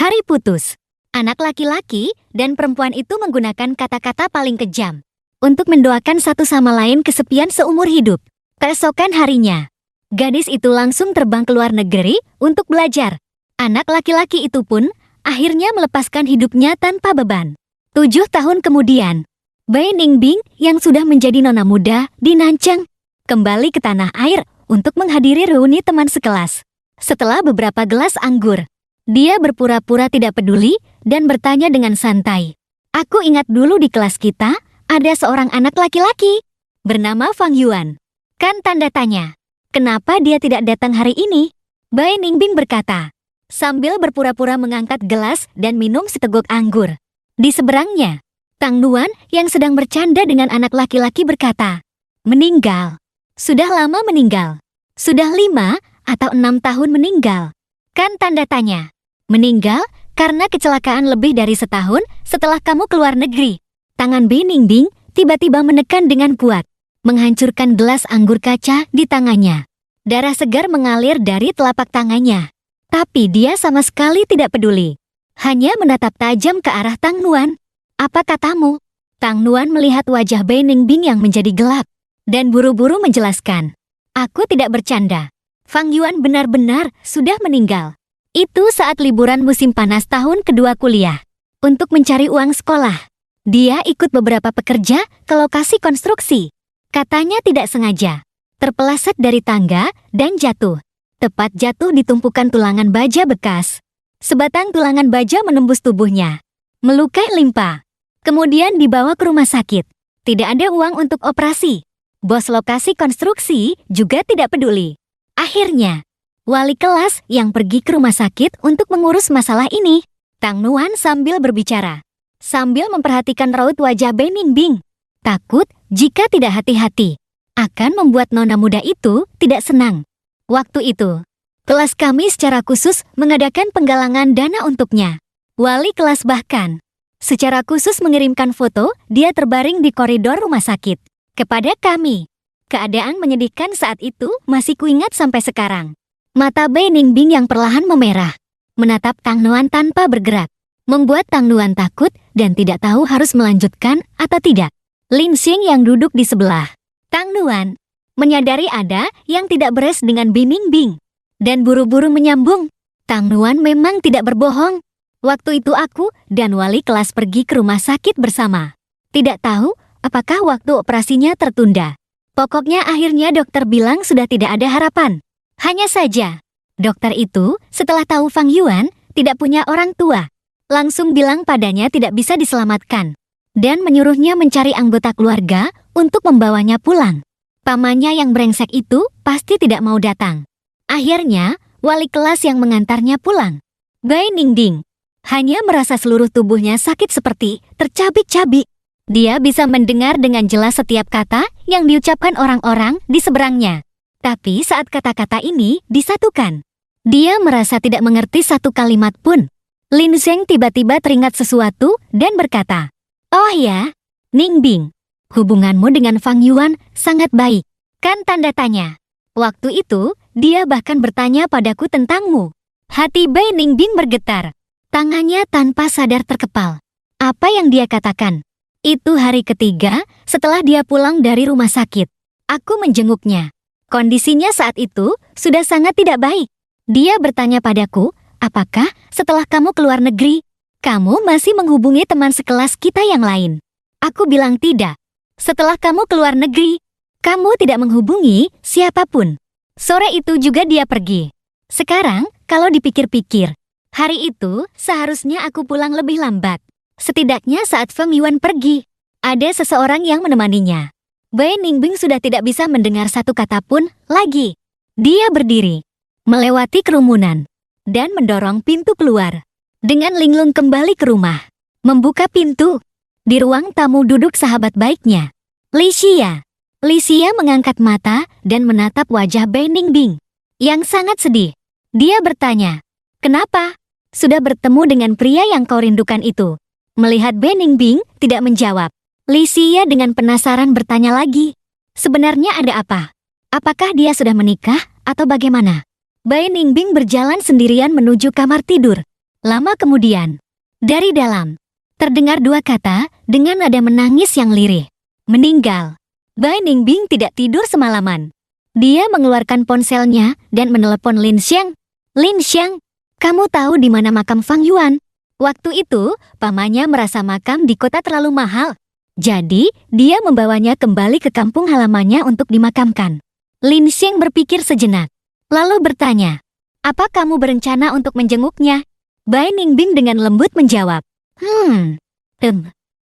Hari putus. Anak laki-laki dan perempuan itu menggunakan kata-kata paling kejam untuk mendoakan satu sama lain kesepian seumur hidup. Keesokan harinya, gadis itu langsung terbang ke luar negeri untuk belajar. Anak laki-laki itu pun akhirnya melepaskan hidupnya tanpa beban. 7 tahun kemudian, Bai Ningbing yang sudah menjadi nona muda di Nanchang kembali ke tanah air untuk menghadiri reuni teman sekelas. Setelah beberapa gelas anggur, dia berpura-pura tidak peduli dan bertanya dengan santai. Aku ingat dulu di kelas kita ada seorang anak laki-laki bernama Fang Yuan. Kan tanda tanya. Kenapa dia tidak datang hari ini? Bai Ningbing berkata, sambil berpura-pura mengangkat gelas dan minum seteguk anggur. Di seberangnya, Tang Nuan yang sedang bercanda dengan anak laki-laki berkata, meninggal. Sudah lama meninggal. Sudah 5 atau 6 tahun meninggal. Kan tanda tanya. Meninggal karena kecelakaan lebih dari setahun setelah kamu keluar negeri. Tangan Bai Ningbing tiba-tiba menekan dengan kuat, menghancurkan gelas anggur kaca di tangannya. Darah segar mengalir dari telapak tangannya. Tapi dia sama sekali tidak peduli. Hanya menatap tajam ke arah Tang Nuan. Apa katamu? Tang Nuan melihat wajah Bai Ningbing yang menjadi gelap dan buru-buru menjelaskan. Aku tidak bercanda. Fang Yuan benar-benar sudah meninggal. Itu saat liburan musim panas tahun kedua kuliah. Untuk mencari uang sekolah, dia ikut beberapa pekerja ke lokasi konstruksi. Katanya tidak sengaja terpeleset dari tangga dan jatuh. Tepat jatuh di tumpukan tulangan baja bekas. Sebatang tulangan baja menembus tubuhnya, melukai limpa. Kemudian dibawa ke rumah sakit. Tidak ada uang untuk operasi. Bos lokasi konstruksi juga tidak peduli. Akhirnya, wali kelas yang pergi ke rumah sakit untuk mengurus masalah ini. Tang Nuan sambil berbicara, sambil memperhatikan raut wajah Bai Ningbing. Takut jika tidak hati-hati akan membuat nona muda itu tidak senang. Waktu itu, kelas kami secara khusus mengadakan penggalangan dana untuknya. Wali kelas bahkan secara khusus mengirimkan foto dia terbaring di koridor rumah sakit kepada kami. Keadaan menyedihkan saat itu masih kuingat sampai sekarang. Mata Bai Ningbing yang perlahan memerah, menatap Tang Nuan tanpa bergerak, membuat Tang Nuan takut dan tidak tahu harus melanjutkan atau tidak. Lin Xing yang duduk di sebelah Tang Nuan menyadari ada yang tidak beres dengan Bai Ningbing dan buru-buru menyambung. Tang Nuan memang tidak berbohong. Waktu itu aku dan wali kelas pergi ke rumah sakit bersama. Tidak tahu apakah waktu operasinya tertunda. Pokoknya akhirnya dokter bilang sudah tidak ada harapan. Hanya saja, dokter itu setelah tahu Fang Yuan tidak punya orang tua, langsung bilang padanya tidak bisa diselamatkan dan menyuruhnya mencari anggota keluarga untuk membawanya pulang. Pamannya yang brengsek itu pasti tidak mau datang. Akhirnya, wali kelas yang mengantarnya pulang. Bai Ningbing hanya merasa seluruh tubuhnya sakit seperti tercabik-cabik. Dia bisa mendengar dengan jelas setiap kata yang diucapkan orang-orang di seberangnya. Tapi saat kata-kata ini disatukan, dia merasa tidak mengerti satu kalimat pun. Lin Zeng tiba-tiba teringat sesuatu dan berkata, oh ya, Ningbing, hubunganmu dengan Fang Yuan sangat baik. Kan tanda tanya. Waktu itu, dia bahkan bertanya padaku tentangmu. Hati Bai Ningbing bergetar. Tangannya tanpa sadar terkepal. Apa yang dia katakan? Itu hari ketiga setelah dia pulang dari rumah sakit. Aku menjenguknya. Kondisinya saat itu sudah sangat tidak baik. Dia bertanya padaku, apakah setelah kamu keluar negeri, kamu masih menghubungi teman sekelas kita yang lain? Aku bilang tidak. Setelah kamu keluar negeri, kamu tidak menghubungi siapapun. Sore itu juga dia pergi. Sekarang, kalau dipikir-pikir, hari itu seharusnya aku pulang lebih lambat. Setidaknya saat Feng Yuan pergi, ada seseorang yang menemaninya. Bai Ningbing sudah tidak bisa mendengar satu kata pun lagi. Dia berdiri, melewati kerumunan, dan mendorong pintu keluar. Dengan linglung kembali ke rumah, membuka pintu. Di ruang tamu duduk sahabat baiknya, Li Xia. Li Xia mengangkat mata dan menatap wajah Bai Ningbing yang sangat sedih. Dia bertanya, kenapa? Sudah bertemu dengan pria yang kau rindukan itu? Melihat Bai Ningbing tidak menjawab, Li Xia dengan penasaran bertanya lagi. Sebenarnya ada apa? Apakah dia sudah menikah atau bagaimana? Bai Ningbing berjalan sendirian menuju kamar tidur. Lama kemudian, dari dalam, terdengar dua kata dengan nada menangis yang lirih. Meninggal. Bai Ningbing tidak tidur semalaman. Dia mengeluarkan ponselnya dan menelepon Lin Xiang. Lin Xiang, kamu tahu di mana makam Fang Yuan? Waktu itu, pamannya merasa makam di kota terlalu mahal. Jadi, dia membawanya kembali ke kampung halamannya untuk dimakamkan. Lin Xiang berpikir sejenak, lalu bertanya, apa kamu berencana untuk menjenguknya? Bai Ningbing dengan lembut menjawab,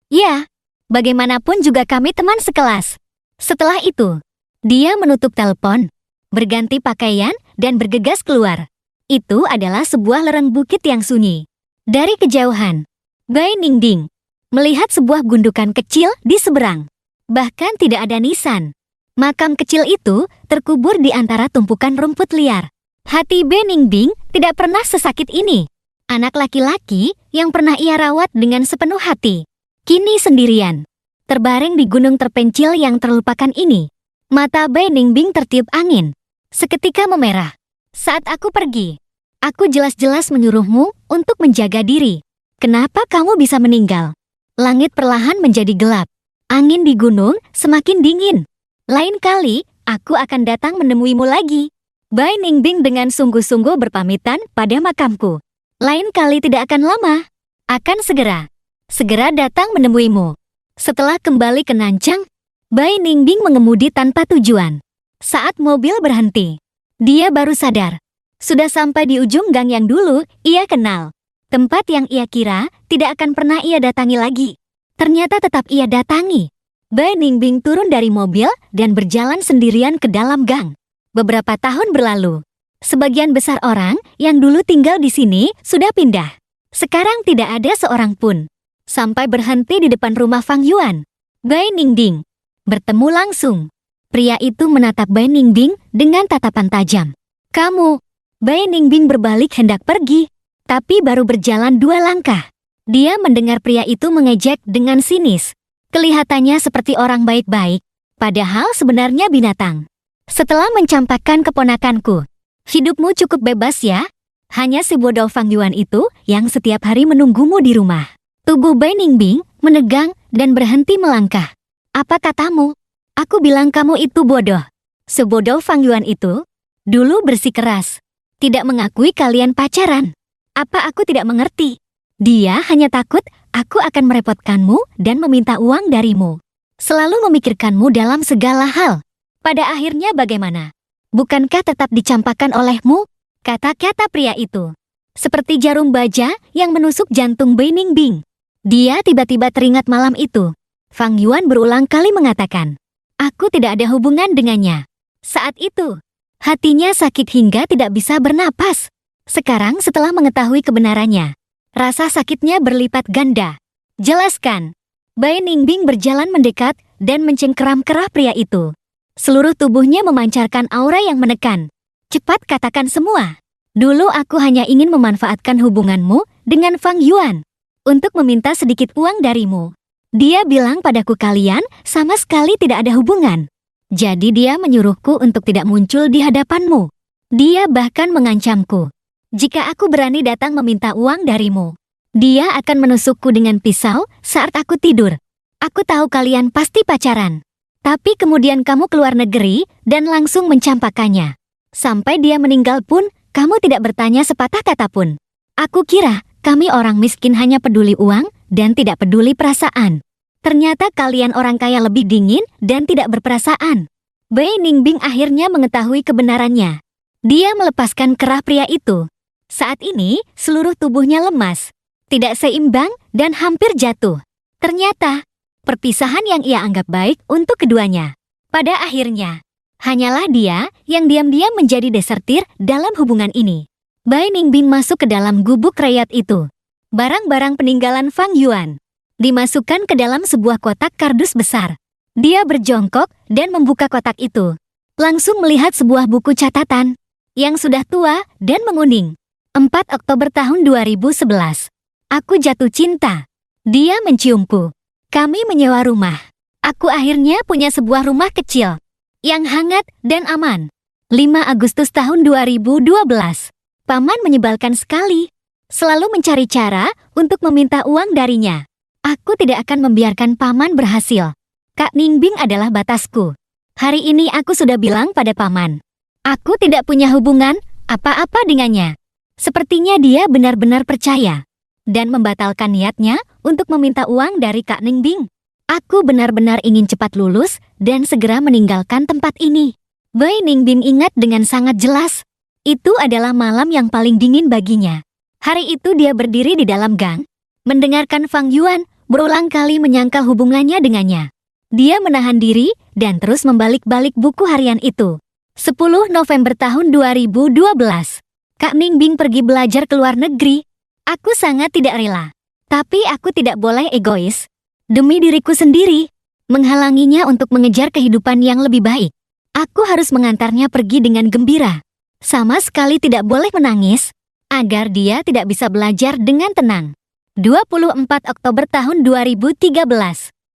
ya, bagaimanapun juga kami teman sekelas. Setelah itu, dia menutup telepon, berganti pakaian, dan bergegas keluar. Itu adalah sebuah lereng bukit yang sunyi. Dari kejauhan, Bai Ningbing melihat sebuah gundukan kecil di seberang. Bahkan tidak ada nisan. Makam kecil itu terkubur di antara tumpukan rumput liar. Hati Bai Ningbing tidak pernah sesakit ini. Anak laki-laki yang pernah ia rawat dengan sepenuh hati, kini sendirian, terbaring di gunung terpencil yang terlupakan ini. Mata Bai Ningbing tertiup angin. Seketika memerah. Saat aku pergi, aku jelas-jelas menyuruhmu untuk menjaga diri. Kenapa kamu bisa meninggal? Langit perlahan menjadi gelap. Angin di gunung semakin dingin. Lain kali, aku akan datang menemuimu lagi. Bai Ningbing dengan sungguh-sungguh berpamitan pada makamku. Lain kali tidak akan lama. Akan segera datang menemuimu. Setelah kembali ke Nancang, Bai Ningbing mengemudi tanpa tujuan. Saat mobil berhenti, dia baru sadar. Sudah sampai di ujung gang yang dulu ia kenal. Tempat yang ia kira tidak akan pernah ia datangi lagi. Ternyata tetap ia datangi. Bai Ningbing turun dari mobil dan berjalan sendirian ke dalam gang. Beberapa tahun berlalu. Sebagian besar orang yang dulu tinggal di sini sudah pindah. Sekarang tidak ada seorang pun. Sampai berhenti di depan rumah Fang Yuan. Bai Ningbing bertemu langsung. Pria itu menatap Bai Ningbing dengan tatapan tajam. Kamu. Bai Ningbing berbalik hendak pergi. Tapi baru berjalan 2 langkah. Dia mendengar pria itu mengejek dengan sinis. Kelihatannya seperti orang baik-baik. Padahal sebenarnya binatang. Setelah mencampakkan keponakanku, hidupmu cukup bebas ya? Hanya si bodoh Fang Yuan itu yang setiap hari menunggumu di rumah. Tubuh Bai Ningbing menegang dan berhenti melangkah. Apa katamu? Aku bilang kamu itu bodoh. Sebodoh Fang Yuan itu dulu bersikeras. Tidak mengakui kalian pacaran. Apa aku tidak mengerti? Dia hanya takut aku akan merepotkanmu dan meminta uang darimu. Selalu memikirkanmu dalam segala hal. Pada akhirnya bagaimana? Bukankah tetap dicampakkan olehmu? Kata-kata pria itu seperti jarum baja yang menusuk jantung Bai Ningbing. Dia tiba-tiba teringat malam itu. Fang Yuan berulang kali mengatakan, aku tidak ada hubungan dengannya. Saat itu, hatinya sakit hingga tidak bisa bernapas. Sekarang setelah mengetahui kebenarannya, rasa sakitnya berlipat ganda. Jelaskan. Bai Ningbing berjalan mendekat dan mencengkeram kerah pria itu. Seluruh tubuhnya memancarkan aura yang menekan. Cepat katakan semua. Dulu aku hanya ingin memanfaatkan hubunganmu dengan Fang Yuan untuk meminta sedikit uang darimu. Dia bilang padaku kalian sama sekali tidak ada hubungan. Jadi dia menyuruhku untuk tidak muncul di hadapanmu. Dia bahkan mengancamku. Jika aku berani datang meminta uang darimu, dia akan menusukku dengan pisau saat aku tidur. Aku tahu kalian pasti pacaran. Tapi kemudian kamu keluar negeri dan langsung mencampakkannya. Sampai dia meninggal pun, kamu tidak bertanya sepatah kata pun. Aku kira kami orang miskin hanya peduli uang dan tidak peduli perasaan. Ternyata kalian orang kaya lebih dingin dan tidak berperasaan. Bai Ningbing akhirnya mengetahui kebenarannya. Dia melepaskan kerah pria itu. Saat ini, seluruh tubuhnya lemas, tidak seimbang dan hampir jatuh. Ternyata, perpisahan yang ia anggap baik untuk keduanya. Pada akhirnya, hanyalah dia yang diam-diam menjadi desertir dalam hubungan ini. Bai Ningbing masuk ke dalam gubuk rakyat itu. Barang-barang peninggalan Fang Yuan dimasukkan ke dalam sebuah kotak kardus besar. Dia berjongkok dan membuka kotak itu. Langsung melihat sebuah buku catatan yang sudah tua dan menguning. 4 Oktober tahun 2011. Aku jatuh cinta. Dia menciumku. Kami menyewa rumah. Aku akhirnya punya sebuah rumah kecil yang hangat dan aman. 5 Agustus tahun 2012. Paman menyebalkan sekali. selalu mencari cara untuk meminta uang darinya. Aku tidak akan membiarkan paman berhasil. Kak Ningbing adalah batasku. Hari ini aku sudah bilang pada paman. Aku tidak punya hubungan apa-apa dengannya. Sepertinya dia benar-benar percaya dan membatalkan niatnya untuk meminta uang dari Kak Ningbing. Aku benar-benar ingin cepat lulus dan segera meninggalkan tempat ini. Bai Ningbing ingat dengan sangat jelas. Itu adalah malam yang paling dingin baginya. Hari itu dia berdiri di dalam gang, mendengarkan Fang Yuan berulang kali menyangkal hubungannya dengannya. Dia menahan diri dan terus membalik-balik buku harian itu. 10 November tahun 2012. Kak Ningbing pergi belajar ke luar negeri. Aku sangat tidak rela. Tapi aku tidak boleh egois. Demi diriku sendiri, menghalanginya untuk mengejar kehidupan yang lebih baik. Aku harus mengantarnya pergi dengan gembira. Sama sekali tidak boleh menangis, agar dia tidak bisa belajar dengan tenang. 24 Oktober tahun 2013.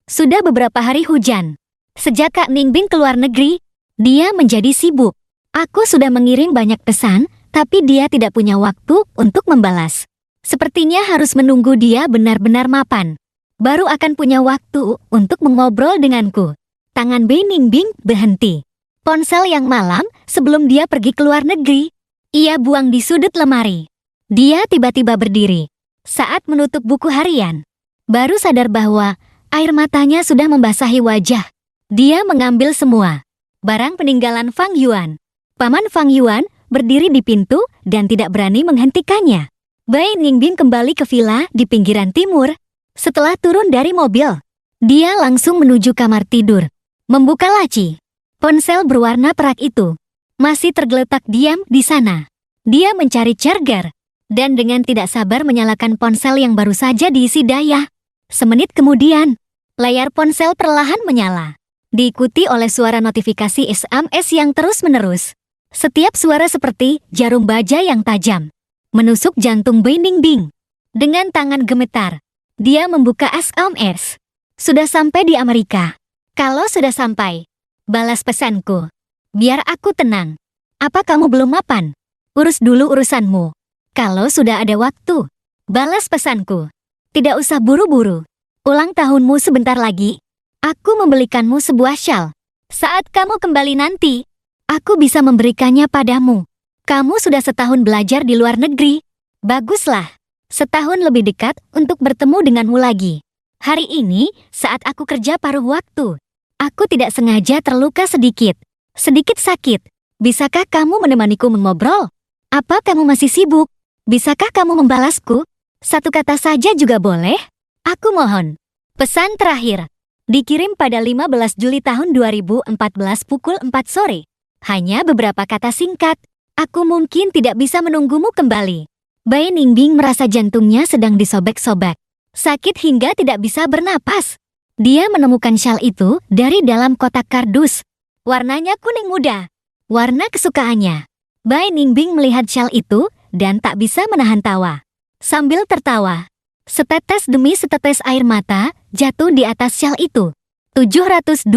Sudah beberapa hari hujan. Sejak Kak Ningbing keluar negeri, dia menjadi sibuk. Aku sudah mengirim banyak pesan, tapi dia tidak punya waktu untuk membalas. Sepertinya harus menunggu dia benar-benar mapan. Baru akan punya waktu untuk mengobrol denganku. Tangan Bai Ningbing berhenti. Ponsel yang malam sebelum dia pergi ke luar negeri, ia buang di sudut lemari. Dia tiba-tiba berdiri. Saat menutup buku harian, baru sadar bahwa air matanya sudah membasahi wajah. Dia mengambil semua barang peninggalan Fang Yuan. Paman Fang Yuan berdiri di pintu dan tidak berani menghentikannya. Bai Ningbing kembali ke villa di pinggiran timur. Setelah turun dari mobil, dia langsung menuju kamar tidur. Membuka laci. Ponsel berwarna perak itu masih tergeletak diam di sana. Dia mencari charger dan dengan tidak sabar menyalakan ponsel yang baru saja diisi daya. Semenit kemudian, layar ponsel perlahan menyala, diikuti oleh suara notifikasi SMS yang terus-menerus. Setiap suara seperti jarum baja yang tajam menusuk jantung Bai Ningbing. Dengan tangan gemetar, dia membuka SMS. Sudah sampai di Amerika. Kalau sudah sampai, balas pesanku. Biar aku tenang. Apa kamu belum mapan? Urus dulu urusanmu. Kalau sudah ada waktu, balas pesanku. Tidak usah buru-buru. Ulang tahunmu sebentar lagi. Aku membelikanmu sebuah syal. Saat kamu kembali nanti, aku bisa memberikannya padamu. Kamu sudah setahun belajar di luar negeri. Baguslah. Setahun lebih dekat untuk bertemu denganmu lagi. Hari ini, saat aku kerja paruh waktu, aku tidak sengaja terluka sedikit. Sedikit sakit. Bisakah kamu menemaniku mengobrol? Apa kamu masih sibuk? Bisakah kamu membalasku? Satu kata saja juga boleh? Aku mohon. Pesan terakhir. Dikirim pada 15 Juli tahun 2014 pukul 4 sore. Hanya beberapa kata singkat. Aku mungkin tidak bisa menunggumu kembali. Bai Ningbing merasa jantungnya sedang disobek-sobek. Sakit hingga tidak bisa bernapas. Dia menemukan syal itu dari dalam kotak kardus. Warnanya kuning muda. Warna kesukaannya. Bai Ningbing melihat syal itu dan tak bisa menahan tawa. Sambil tertawa, setetes demi setetes air mata jatuh di atas syal itu. 726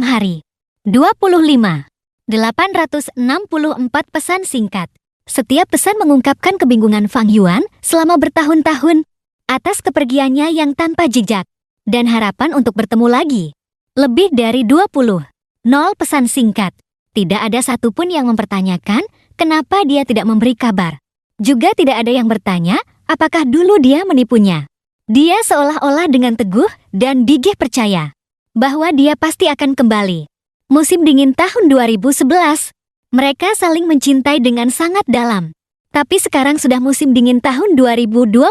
hari. 25. 864 pesan singkat. Setiap pesan mengungkapkan kebingungan Fang Yuan selama bertahun-tahun atas kepergiannya yang tanpa jejak dan harapan untuk bertemu lagi. Lebih dari 20. 0 pesan singkat. Tidak ada satupun yang mempertanyakan kenapa dia tidak memberi kabar. Juga tidak ada yang bertanya apakah dulu dia menipunya. Dia seolah-olah dengan teguh dan gigih percaya bahwa dia pasti akan kembali. Musim dingin tahun 2011. Mereka saling mencintai dengan sangat dalam. Tapi sekarang sudah musim dingin tahun 2022.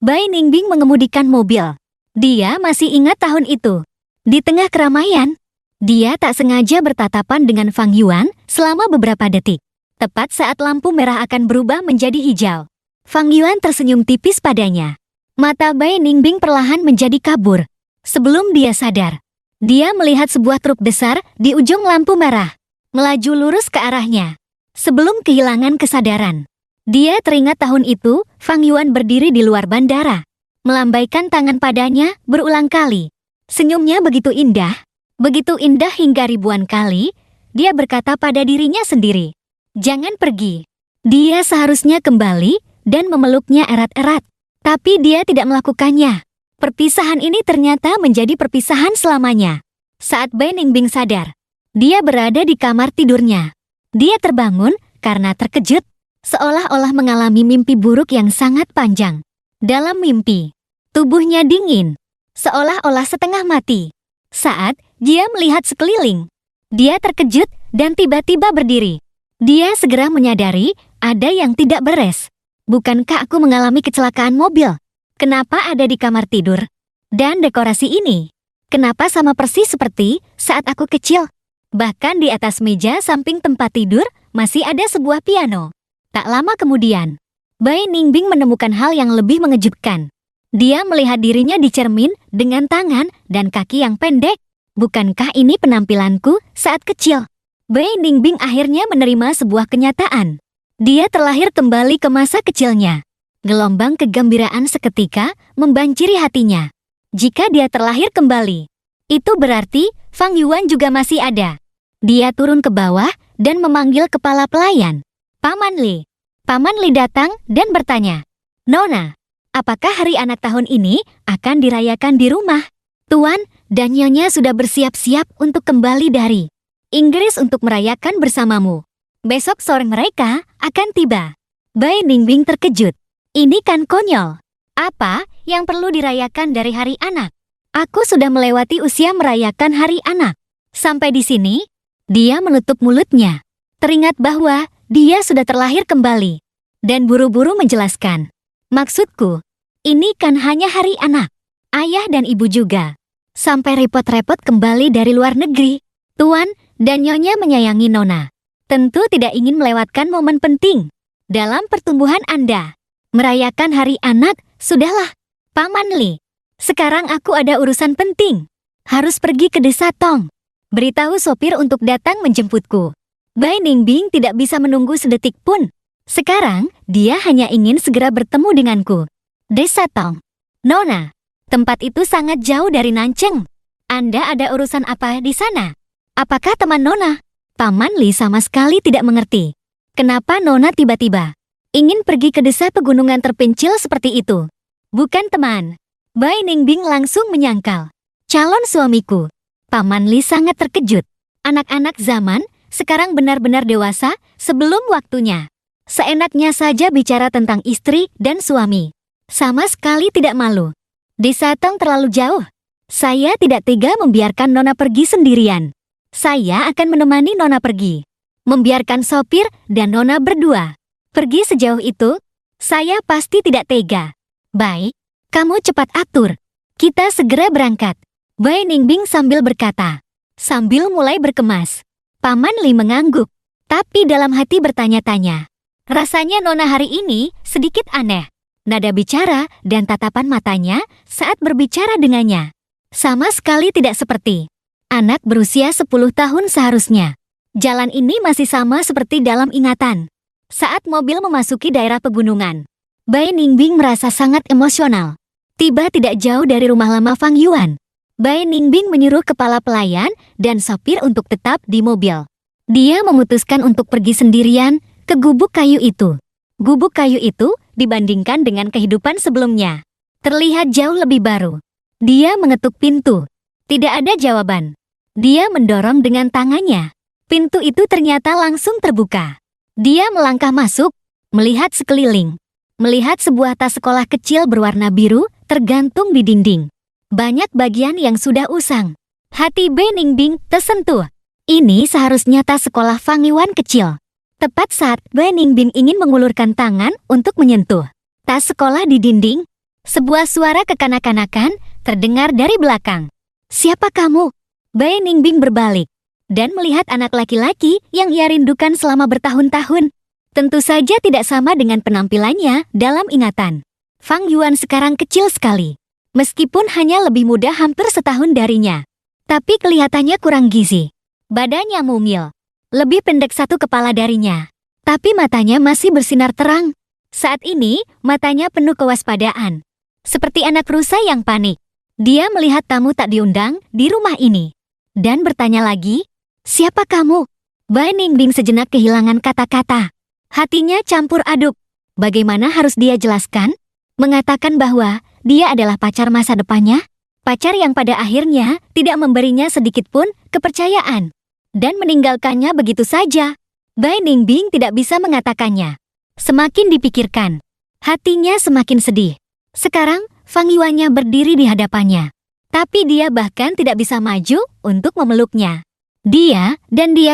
Bai Ningbing mengemudikan mobil. Dia masih ingat tahun itu. Di tengah keramaian, dia tak sengaja bertatapan dengan Fang Yuan selama beberapa detik. Tepat saat lampu merah akan berubah menjadi hijau. Fang Yuan tersenyum tipis padanya. Mata Bai Ningbing perlahan menjadi kabur. Sebelum dia sadar, dia melihat sebuah truk besar di ujung lampu merah melaju lurus ke arahnya. Sebelum kehilangan kesadaran, dia teringat tahun itu Fang Yuan berdiri di luar bandara, melambaikan tangan padanya berulang kali. Senyumnya begitu indah hingga ribuan kali dia berkata pada dirinya sendiri, "Jangan pergi." Dia seharusnya kembali dan memeluknya erat-erat. Tapi dia tidak melakukannya. Perpisahan ini ternyata menjadi perpisahan selamanya. Saat Bai Ningbing sadar, dia berada di kamar tidurnya. Dia terbangun karena terkejut, seolah-olah mengalami mimpi buruk yang sangat panjang. Dalam mimpi, tubuhnya dingin, seolah-olah setengah mati. Saat dia melihat sekeliling, dia terkejut dan tiba-tiba berdiri. Dia segera menyadari ada yang tidak beres. Bukankah aku mengalami kecelakaan mobil? Kenapa ada di kamar tidur? Dan dekorasi ini, kenapa sama persis seperti saat aku kecil? Bahkan di atas meja samping tempat tidur masih ada sebuah piano. Tak lama kemudian, Bai Ningbing menemukan hal yang lebih mengejutkan. Dia melihat dirinya di cermin dengan tangan dan kaki yang pendek. Bukankah ini penampilanku saat kecil? Bai Ningbing akhirnya menerima sebuah kenyataan. Dia terlahir kembali ke masa kecilnya. Gelombang kegembiraan seketika membanjiri hatinya. Jika dia terlahir kembali, itu berarti Fang Yuan juga masih ada. Dia turun ke bawah dan memanggil kepala pelayan. Paman Li. Paman Li datang dan bertanya, "Nona, apakah hari anak tahun ini akan dirayakan di rumah?" Tuan dan Nyonya sudah bersiap-siap untuk kembali dari Inggris untuk merayakan bersamamu. Besok sore mereka akan tiba. Bai Ningbing terkejut. Ini kan konyol. Apa yang perlu dirayakan dari hari anak? Aku sudah melewati usia merayakan hari anak. Sampai di sini, dia menutup mulutnya. Teringat bahwa dia sudah terlahir kembali. Dan buru-buru menjelaskan. Maksudku, ini kan hanya hari anak. Ayah dan ibu juga. Sampai repot-repot kembali dari luar negeri. Tuan dan Nyonya menyayangi Nona. Tentu tidak ingin melewatkan momen penting dalam pertumbuhan Anda. Merayakan hari anak, sudahlah. Paman Li, sekarang aku ada urusan penting. Harus pergi ke desa Tong. Beritahu sopir untuk datang menjemputku. Bai Ningbing tidak bisa menunggu sedetik pun. Sekarang, dia hanya ingin segera bertemu denganku. Desa Tong. Nona, tempat itu sangat jauh dari Nancheng. Anda ada urusan apa di sana? Apakah teman Nona? Paman Li sama sekali tidak mengerti. Kenapa Nona tiba-tiba ingin pergi ke desa pegunungan terpencil seperti itu? Bukan teman. Bai Ningbing langsung menyangkal. Calon suamiku. Paman Li sangat terkejut. Anak-anak zaman sekarang benar-benar dewasa sebelum waktunya. Seenaknya saja bicara tentang istri dan suami. Sama sekali tidak malu. Desa Tong terlalu jauh. Saya tidak tega membiarkan Nona pergi sendirian. Saya akan menemani Nona pergi. Membiarkan sopir dan Nona berdua pergi sejauh itu, saya pasti tidak tega. Baik, kamu cepat atur. Kita segera berangkat. Bai Ningbing sambil berkata, sambil mulai berkemas. Paman Li mengangguk, tapi dalam hati bertanya-tanya. Rasanya Nona hari ini sedikit aneh. Nada bicara dan tatapan matanya saat berbicara dengannya sama sekali tidak seperti anak berusia 10 tahun seharusnya. Jalan ini masih sama seperti dalam ingatan. Saat mobil memasuki daerah pegunungan, Bai Ningbing merasa sangat emosional. Tiba tidak jauh dari rumah lama Fang Yuan. Bai Ningbing menyuruh kepala pelayan dan sopir untuk tetap di mobil. Dia memutuskan untuk pergi sendirian ke gubuk kayu itu. Gubuk kayu itu dibandingkan dengan kehidupan sebelumnya terlihat jauh lebih baru. Dia mengetuk pintu. Tidak ada jawaban. Dia mendorong dengan tangannya. Pintu itu ternyata langsung terbuka. Dia melangkah masuk, melihat sekeliling. Melihat sebuah tas sekolah kecil berwarna biru tergantung di dinding. Banyak bagian yang sudah usang. Hati Bai Ningbing tersentuh. Ini seharusnya tas sekolah Fang Yuan kecil. Tepat saat Bai Ningbing ingin mengulurkan tangan untuk menyentuh tas sekolah di dinding, sebuah suara kekanak-kanakan terdengar dari belakang. Siapa kamu? Bai Ningbing berbalik dan melihat anak laki-laki yang ia rindukan selama bertahun-tahun. Tentu saja tidak sama dengan penampilannya dalam ingatan. Fang Yuan sekarang kecil sekali. Meskipun hanya lebih muda hampir setahun darinya. Tapi kelihatannya kurang gizi. Badannya mungil. Lebih pendek satu kepala darinya. Tapi matanya masih bersinar terang. Saat ini, matanya penuh kewaspadaan. Seperti anak rusa yang panik. Dia melihat tamu tak diundang di rumah ini. Dan bertanya lagi, siapa kamu? Bai Ningbing sejenak kehilangan kata-kata. Hatinya campur aduk. Bagaimana harus dia jelaskan? Mengatakan bahwa dia adalah pacar masa depannya? Pacar yang pada akhirnya tidak memberinya sedikit pun kepercayaan dan meninggalkannya begitu saja. Bai Ningbing tidak bisa mengatakannya. Semakin dipikirkan, hatinya semakin sedih. Sekarang, Fang Yuannya berdiri di hadapannya. Tapi dia bahkan tidak bisa maju untuk memeluknya. Dia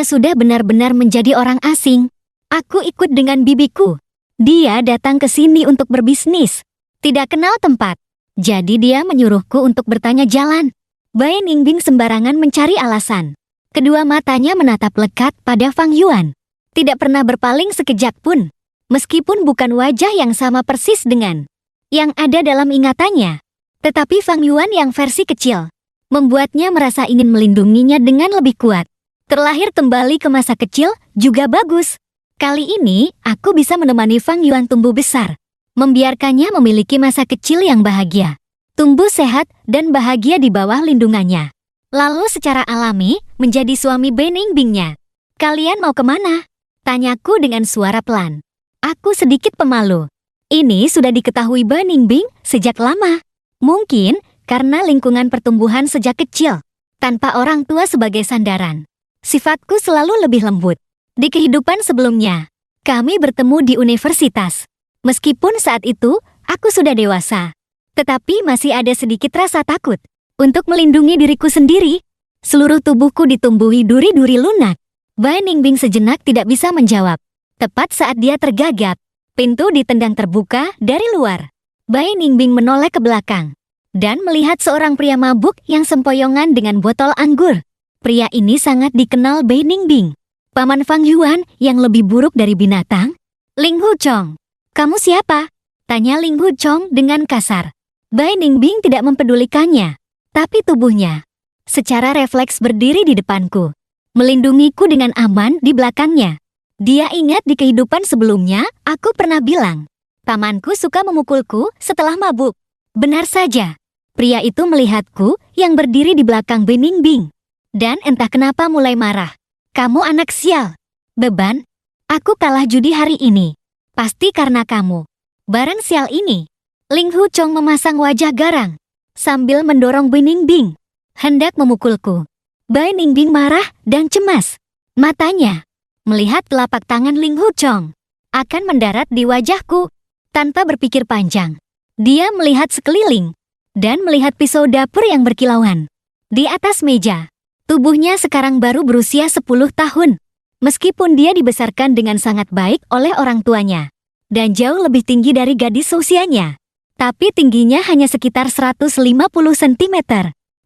sudah benar-benar menjadi orang asing. Aku ikut dengan bibiku. Dia datang ke sini untuk berbisnis. Tidak kenal tempat. Jadi dia menyuruhku untuk bertanya jalan. Bai Ningbing sembarangan mencari alasan. Kedua matanya menatap lekat pada Fang Yuan. Tidak pernah berpaling sekejap pun. Meskipun bukan wajah yang sama persis dengan yang ada dalam ingatannya. Tetapi Fang Yuan yang versi kecil membuatnya merasa ingin melindunginya dengan lebih kuat. Terlahir kembali ke masa kecil juga bagus. Kali ini aku bisa menemani Fang Yuan tumbuh besar. Membiarkannya memiliki masa kecil yang bahagia. Tumbuh sehat dan bahagia di bawah lindungannya. Lalu secara alami menjadi suami Bai Ningbingnya. Kalian mau kemana? Tanyaku dengan suara pelan. Aku sedikit pemalu. Ini sudah diketahui Bai Ningbing sejak lama. Mungkin karena lingkungan pertumbuhan sejak kecil. Tanpa orang tua sebagai sandaran. Sifatku selalu lebih lembut. Di kehidupan sebelumnya, kami bertemu di universitas. Meskipun saat itu, aku sudah dewasa. Tetapi masih ada sedikit rasa takut. Untuk melindungi diriku sendiri, seluruh tubuhku ditumbuhi duri-duri lunak. Bai Ningbing sejenak tidak bisa menjawab. Tepat saat dia tergagap, pintu ditendang terbuka dari luar. Bai Ningbing menoleh ke belakang dan melihat seorang pria mabuk yang sempoyongan dengan botol anggur. Pria ini sangat dikenal Bai Ningbing. Paman Fang Yuan yang lebih buruk dari binatang. Ling Hu Chong, kamu siapa? Tanya Ling Hu Chong dengan kasar. Bai Ningbing tidak mempedulikannya, tapi tubuhnya secara refleks berdiri di depanku, melindungiku dengan aman di belakangnya. Dia ingat di kehidupan sebelumnya, aku pernah bilang, pamanku suka memukulku setelah mabuk. Benar saja, pria itu melihatku yang berdiri di belakang Bai Ningbing. Dan entah kenapa mulai marah. Kamu anak sial. Beban, aku kalah judi hari ini. Pasti karena kamu. Barang sial ini. Ling Hu Chong memasang wajah garang sambil mendorong Bai Ningbing, hendak memukulku. Bai Ningbing marah dan cemas. Matanya melihat telapak tangan Ling Hu Chong akan mendarat di wajahku. Tanpa berpikir panjang, dia melihat sekeliling dan melihat pisau dapur yang berkilauan di atas meja. Tubuhnya sekarang baru berusia 10 tahun. Meskipun dia dibesarkan dengan sangat baik oleh orang tuanya dan jauh lebih tinggi dari gadis seusianya. Tapi tingginya hanya sekitar 150 cm.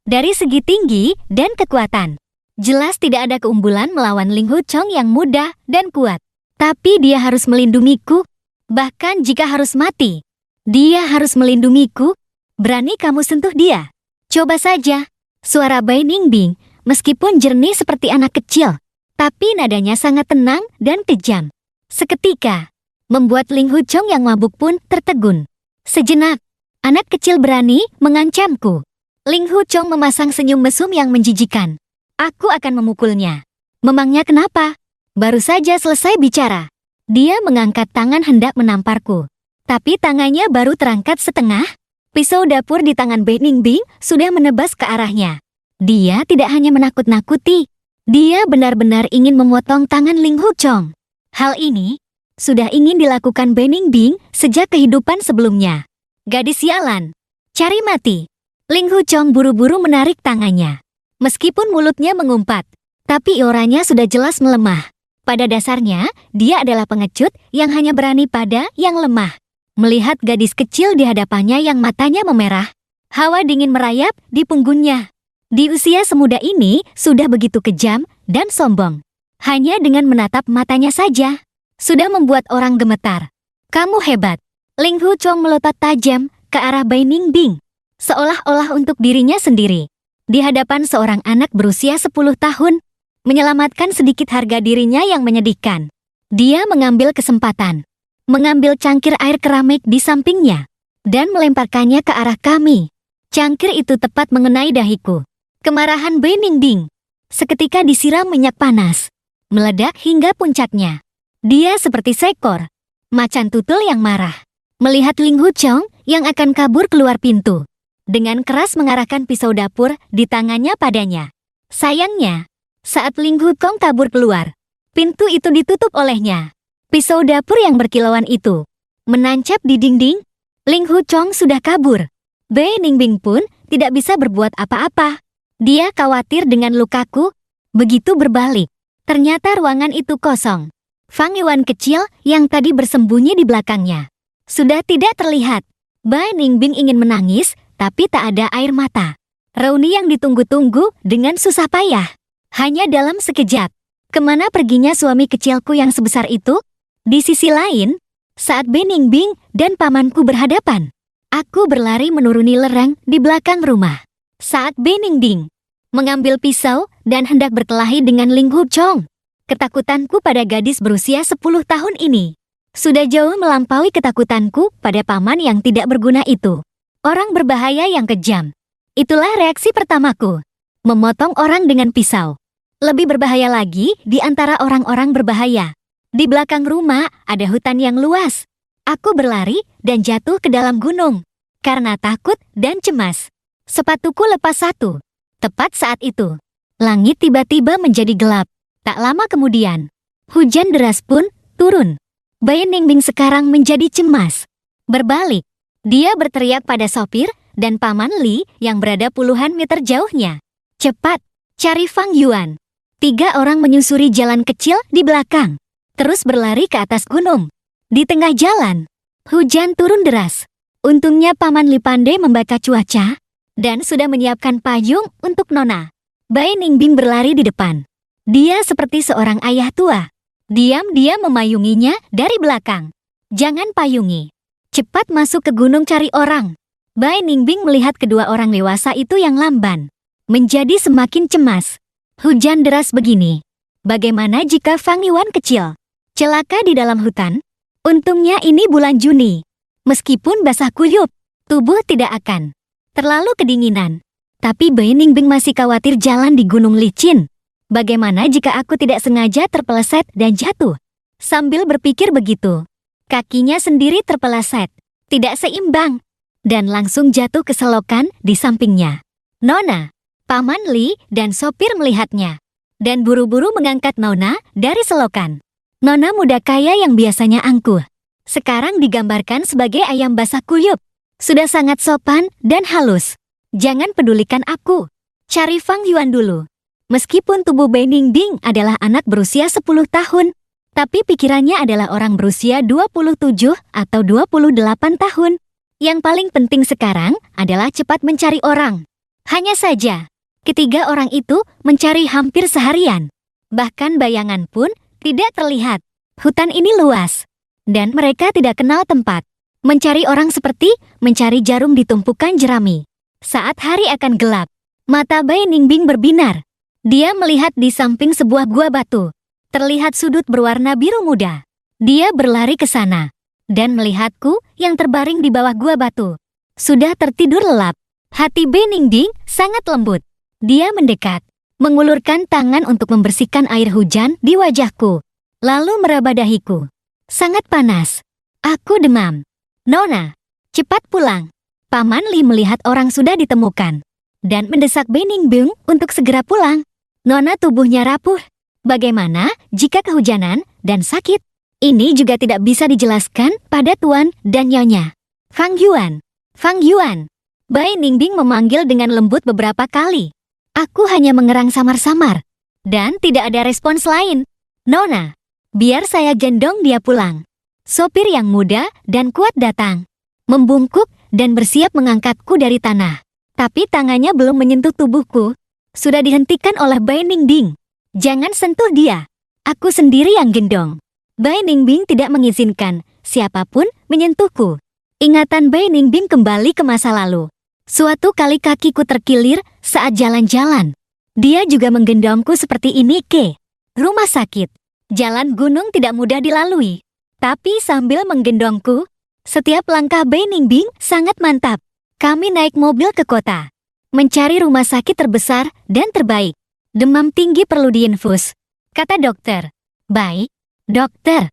Dari segi tinggi dan kekuatan, jelas tidak ada keunggulan melawan Ling Hu Chong yang muda dan kuat. Tapi dia harus melindungiku. Bahkan jika harus mati, dia harus melindungiku. Berani kamu sentuh dia? Coba saja. Suara Bai Ningbing, meskipun jernih seperti anak kecil, tapi nadanya sangat tenang dan kejam. Seketika, membuat Ling Hu Chong yang mabuk pun tertegun. Sejenak, anak kecil berani mengancamku. Ling Hu Chong memasang senyum mesum yang menjijikan. Aku akan memukulnya. Memangnya kenapa? Baru saja selesai bicara. Dia mengangkat tangan hendak menamparku. Tapi tangannya baru terangkat setengah. Pisau dapur di tangan Bai Ningbing sudah menebas ke arahnya. Dia tidak hanya menakut-nakuti. Dia benar-benar ingin memotong tangan Ling Hu Chong. Hal ini sudah ingin dilakukan Bai Ningbing sejak kehidupan sebelumnya. Gadis sialan. Cari mati. Ling Hu Chong buru-buru menarik tangannya. Meskipun mulutnya mengumpat, tapi auranya sudah jelas melemah. Pada dasarnya, dia adalah pengecut yang hanya berani pada yang lemah. Melihat gadis kecil di hadapannya yang matanya memerah, hawa dingin merayap di punggungnya. Di usia semuda ini, sudah begitu kejam dan sombong. Hanya dengan menatap matanya saja, sudah membuat orang gemetar. Kamu hebat. Ling Hu Chong melotot tajam ke arah Bai Ningbing, seolah-olah untuk dirinya sendiri. Di hadapan seorang anak berusia 10 tahun, menyelamatkan sedikit harga dirinya yang menyedihkan. Dia mengambil kesempatan, mengambil cangkir air keramik di sampingnya, dan melemparkannya ke arah kami. Cangkir itu tepat mengenai dahiku. Kemarahan Bai Ningbing seketika disiram minyak panas, meledak hingga puncaknya. Dia seperti seekor Macan tutul yang marah melihat Ling Huchong yang akan kabur keluar pintu. Dengan keras mengarahkan pisau dapur di tangannya padanya. Sayangnya, saat Ling Huchong kabur keluar, pintu itu ditutup olehnya. Pisau dapur yang berkilauan itu menancap di dinding. Ling Huchong sudah kabur. Bai Ningbing pun tidak bisa berbuat apa-apa. Dia khawatir dengan lukaku. Begitu berbalik, ternyata ruangan itu kosong. Fang Yuan kecil yang tadi bersembunyi di belakangnya sudah tidak terlihat. Bai Ningbing ingin menangis, tapi tak ada air mata. Reuni yang ditunggu-tunggu dengan susah payah. Hanya dalam sekejap. Kemana perginya suami kecilku yang sebesar itu? Di sisi lain, saat Bai Ningbing dan pamanku berhadapan, aku berlari menuruni lereng di belakang rumah. Saat Bai Ningbing mengambil pisau dan hendak berkelahi dengan Ling Huchong, ketakutanku pada gadis berusia 10 tahun ini sudah jauh melampaui ketakutanku pada paman yang tidak berguna itu. Orang berbahaya yang kejam. Itulah reaksi pertamaku. Memotong orang dengan pisau. Lebih berbahaya lagi di antara orang-orang berbahaya. Di belakang rumah ada hutan yang luas. Aku berlari dan jatuh ke dalam gunung. Karena takut dan cemas. Sepatuku lepas satu. Tepat saat itu, langit tiba-tiba menjadi gelap. Tak lama kemudian, hujan deras pun turun. Bai Ningbing sekarang menjadi cemas. Berbalik, dia berteriak pada sopir dan paman Li yang berada puluhan meter jauhnya. Cepat, cari Fang Yuan. 3 orang menyusuri jalan kecil di belakang, terus berlari ke atas gunung. Di tengah jalan, hujan turun deras. Untungnya paman Li pandai membaca cuaca dan sudah menyiapkan payung untuk Nona. Bai Ningbing berlari di depan. Dia seperti seorang ayah tua. Diam-diam memayunginya dari belakang. Jangan payungi. Cepat masuk ke gunung cari orang. Bai Ningbing melihat kedua orang dewasa itu yang lamban. Menjadi semakin cemas. Hujan deras begini. Bagaimana jika Fang Yuan kecil celaka di dalam hutan? Untungnya ini bulan Juni. Meskipun basah kuyup, tubuh tidak akan terlalu kedinginan. Tapi Bai Ningbing masih khawatir jalan di gunung licin. Bagaimana jika aku tidak sengaja terpeleset dan jatuh? Sambil berpikir begitu, kakinya sendiri terpeleset, tidak seimbang, dan langsung jatuh ke selokan di sampingnya. Nona, paman Li dan sopir melihatnya, dan buru-buru mengangkat Nona dari selokan. Nona muda kaya yang biasanya angkuh, sekarang digambarkan sebagai ayam basah kuyup. Sudah sangat sopan dan halus. Jangan pedulikan aku. Cari Fang Yuan dulu. Meskipun tubuh Bai Ningbing adalah anak berusia 10 tahun, tapi pikirannya adalah orang berusia 27 atau 28 tahun. Yang paling penting sekarang adalah cepat mencari orang. Hanya saja, ketiga orang itu mencari hampir seharian. Bahkan bayangan pun tidak terlihat. Hutan ini luas, dan mereka tidak kenal tempat. Mencari orang seperti mencari jarum di tumpukan jerami. Saat hari akan gelap, mata Bai Ningbing berbinar. Dia melihat di samping sebuah gua batu. Terlihat sudut berwarna biru muda. Dia berlari ke sana dan melihatku yang terbaring di bawah gua batu. Sudah tertidur lelap. Hati Bai Ningbing sangat lembut. Dia mendekat, mengulurkan tangan untuk membersihkan air hujan di wajahku. Lalu meraba dahiku. Sangat panas. Aku demam. Nona, cepat pulang. Paman Li melihat orang sudah ditemukan dan mendesak Bai Ningbing untuk segera pulang. Nona tubuhnya rapuh. Bagaimana jika kehujanan dan sakit? Ini juga tidak bisa dijelaskan pada Tuan dan Nyonya. Fang Yuan, Fang Yuan. Bai Ningbing memanggil dengan lembut beberapa kali. Aku hanya mengerang samar-samar dan tidak ada respons lain. Nona, biar saya gendong dia pulang. Sopir yang muda dan kuat datang, membungkuk dan bersiap mengangkatku dari tanah. Tapi tangannya belum menyentuh tubuhku. Sudah dihentikan oleh Bai Ningbing. Jangan sentuh dia. Aku sendiri yang gendong. Bai Ningbing tidak mengizinkan siapapun menyentuhku. Ingatan Bai Ningbing kembali ke masa lalu. Suatu kali kakiku terkilir saat jalan-jalan. Dia juga menggendongku seperti ini ke rumah sakit. Jalan gunung tidak mudah dilalui. Tapi sambil menggendongku, setiap langkah Bai Ningbing sangat mantap. Kami naik mobil ke kota, mencari rumah sakit terbesar dan terbaik. Demam tinggi perlu diinfus, kata dokter. Baik, dokter.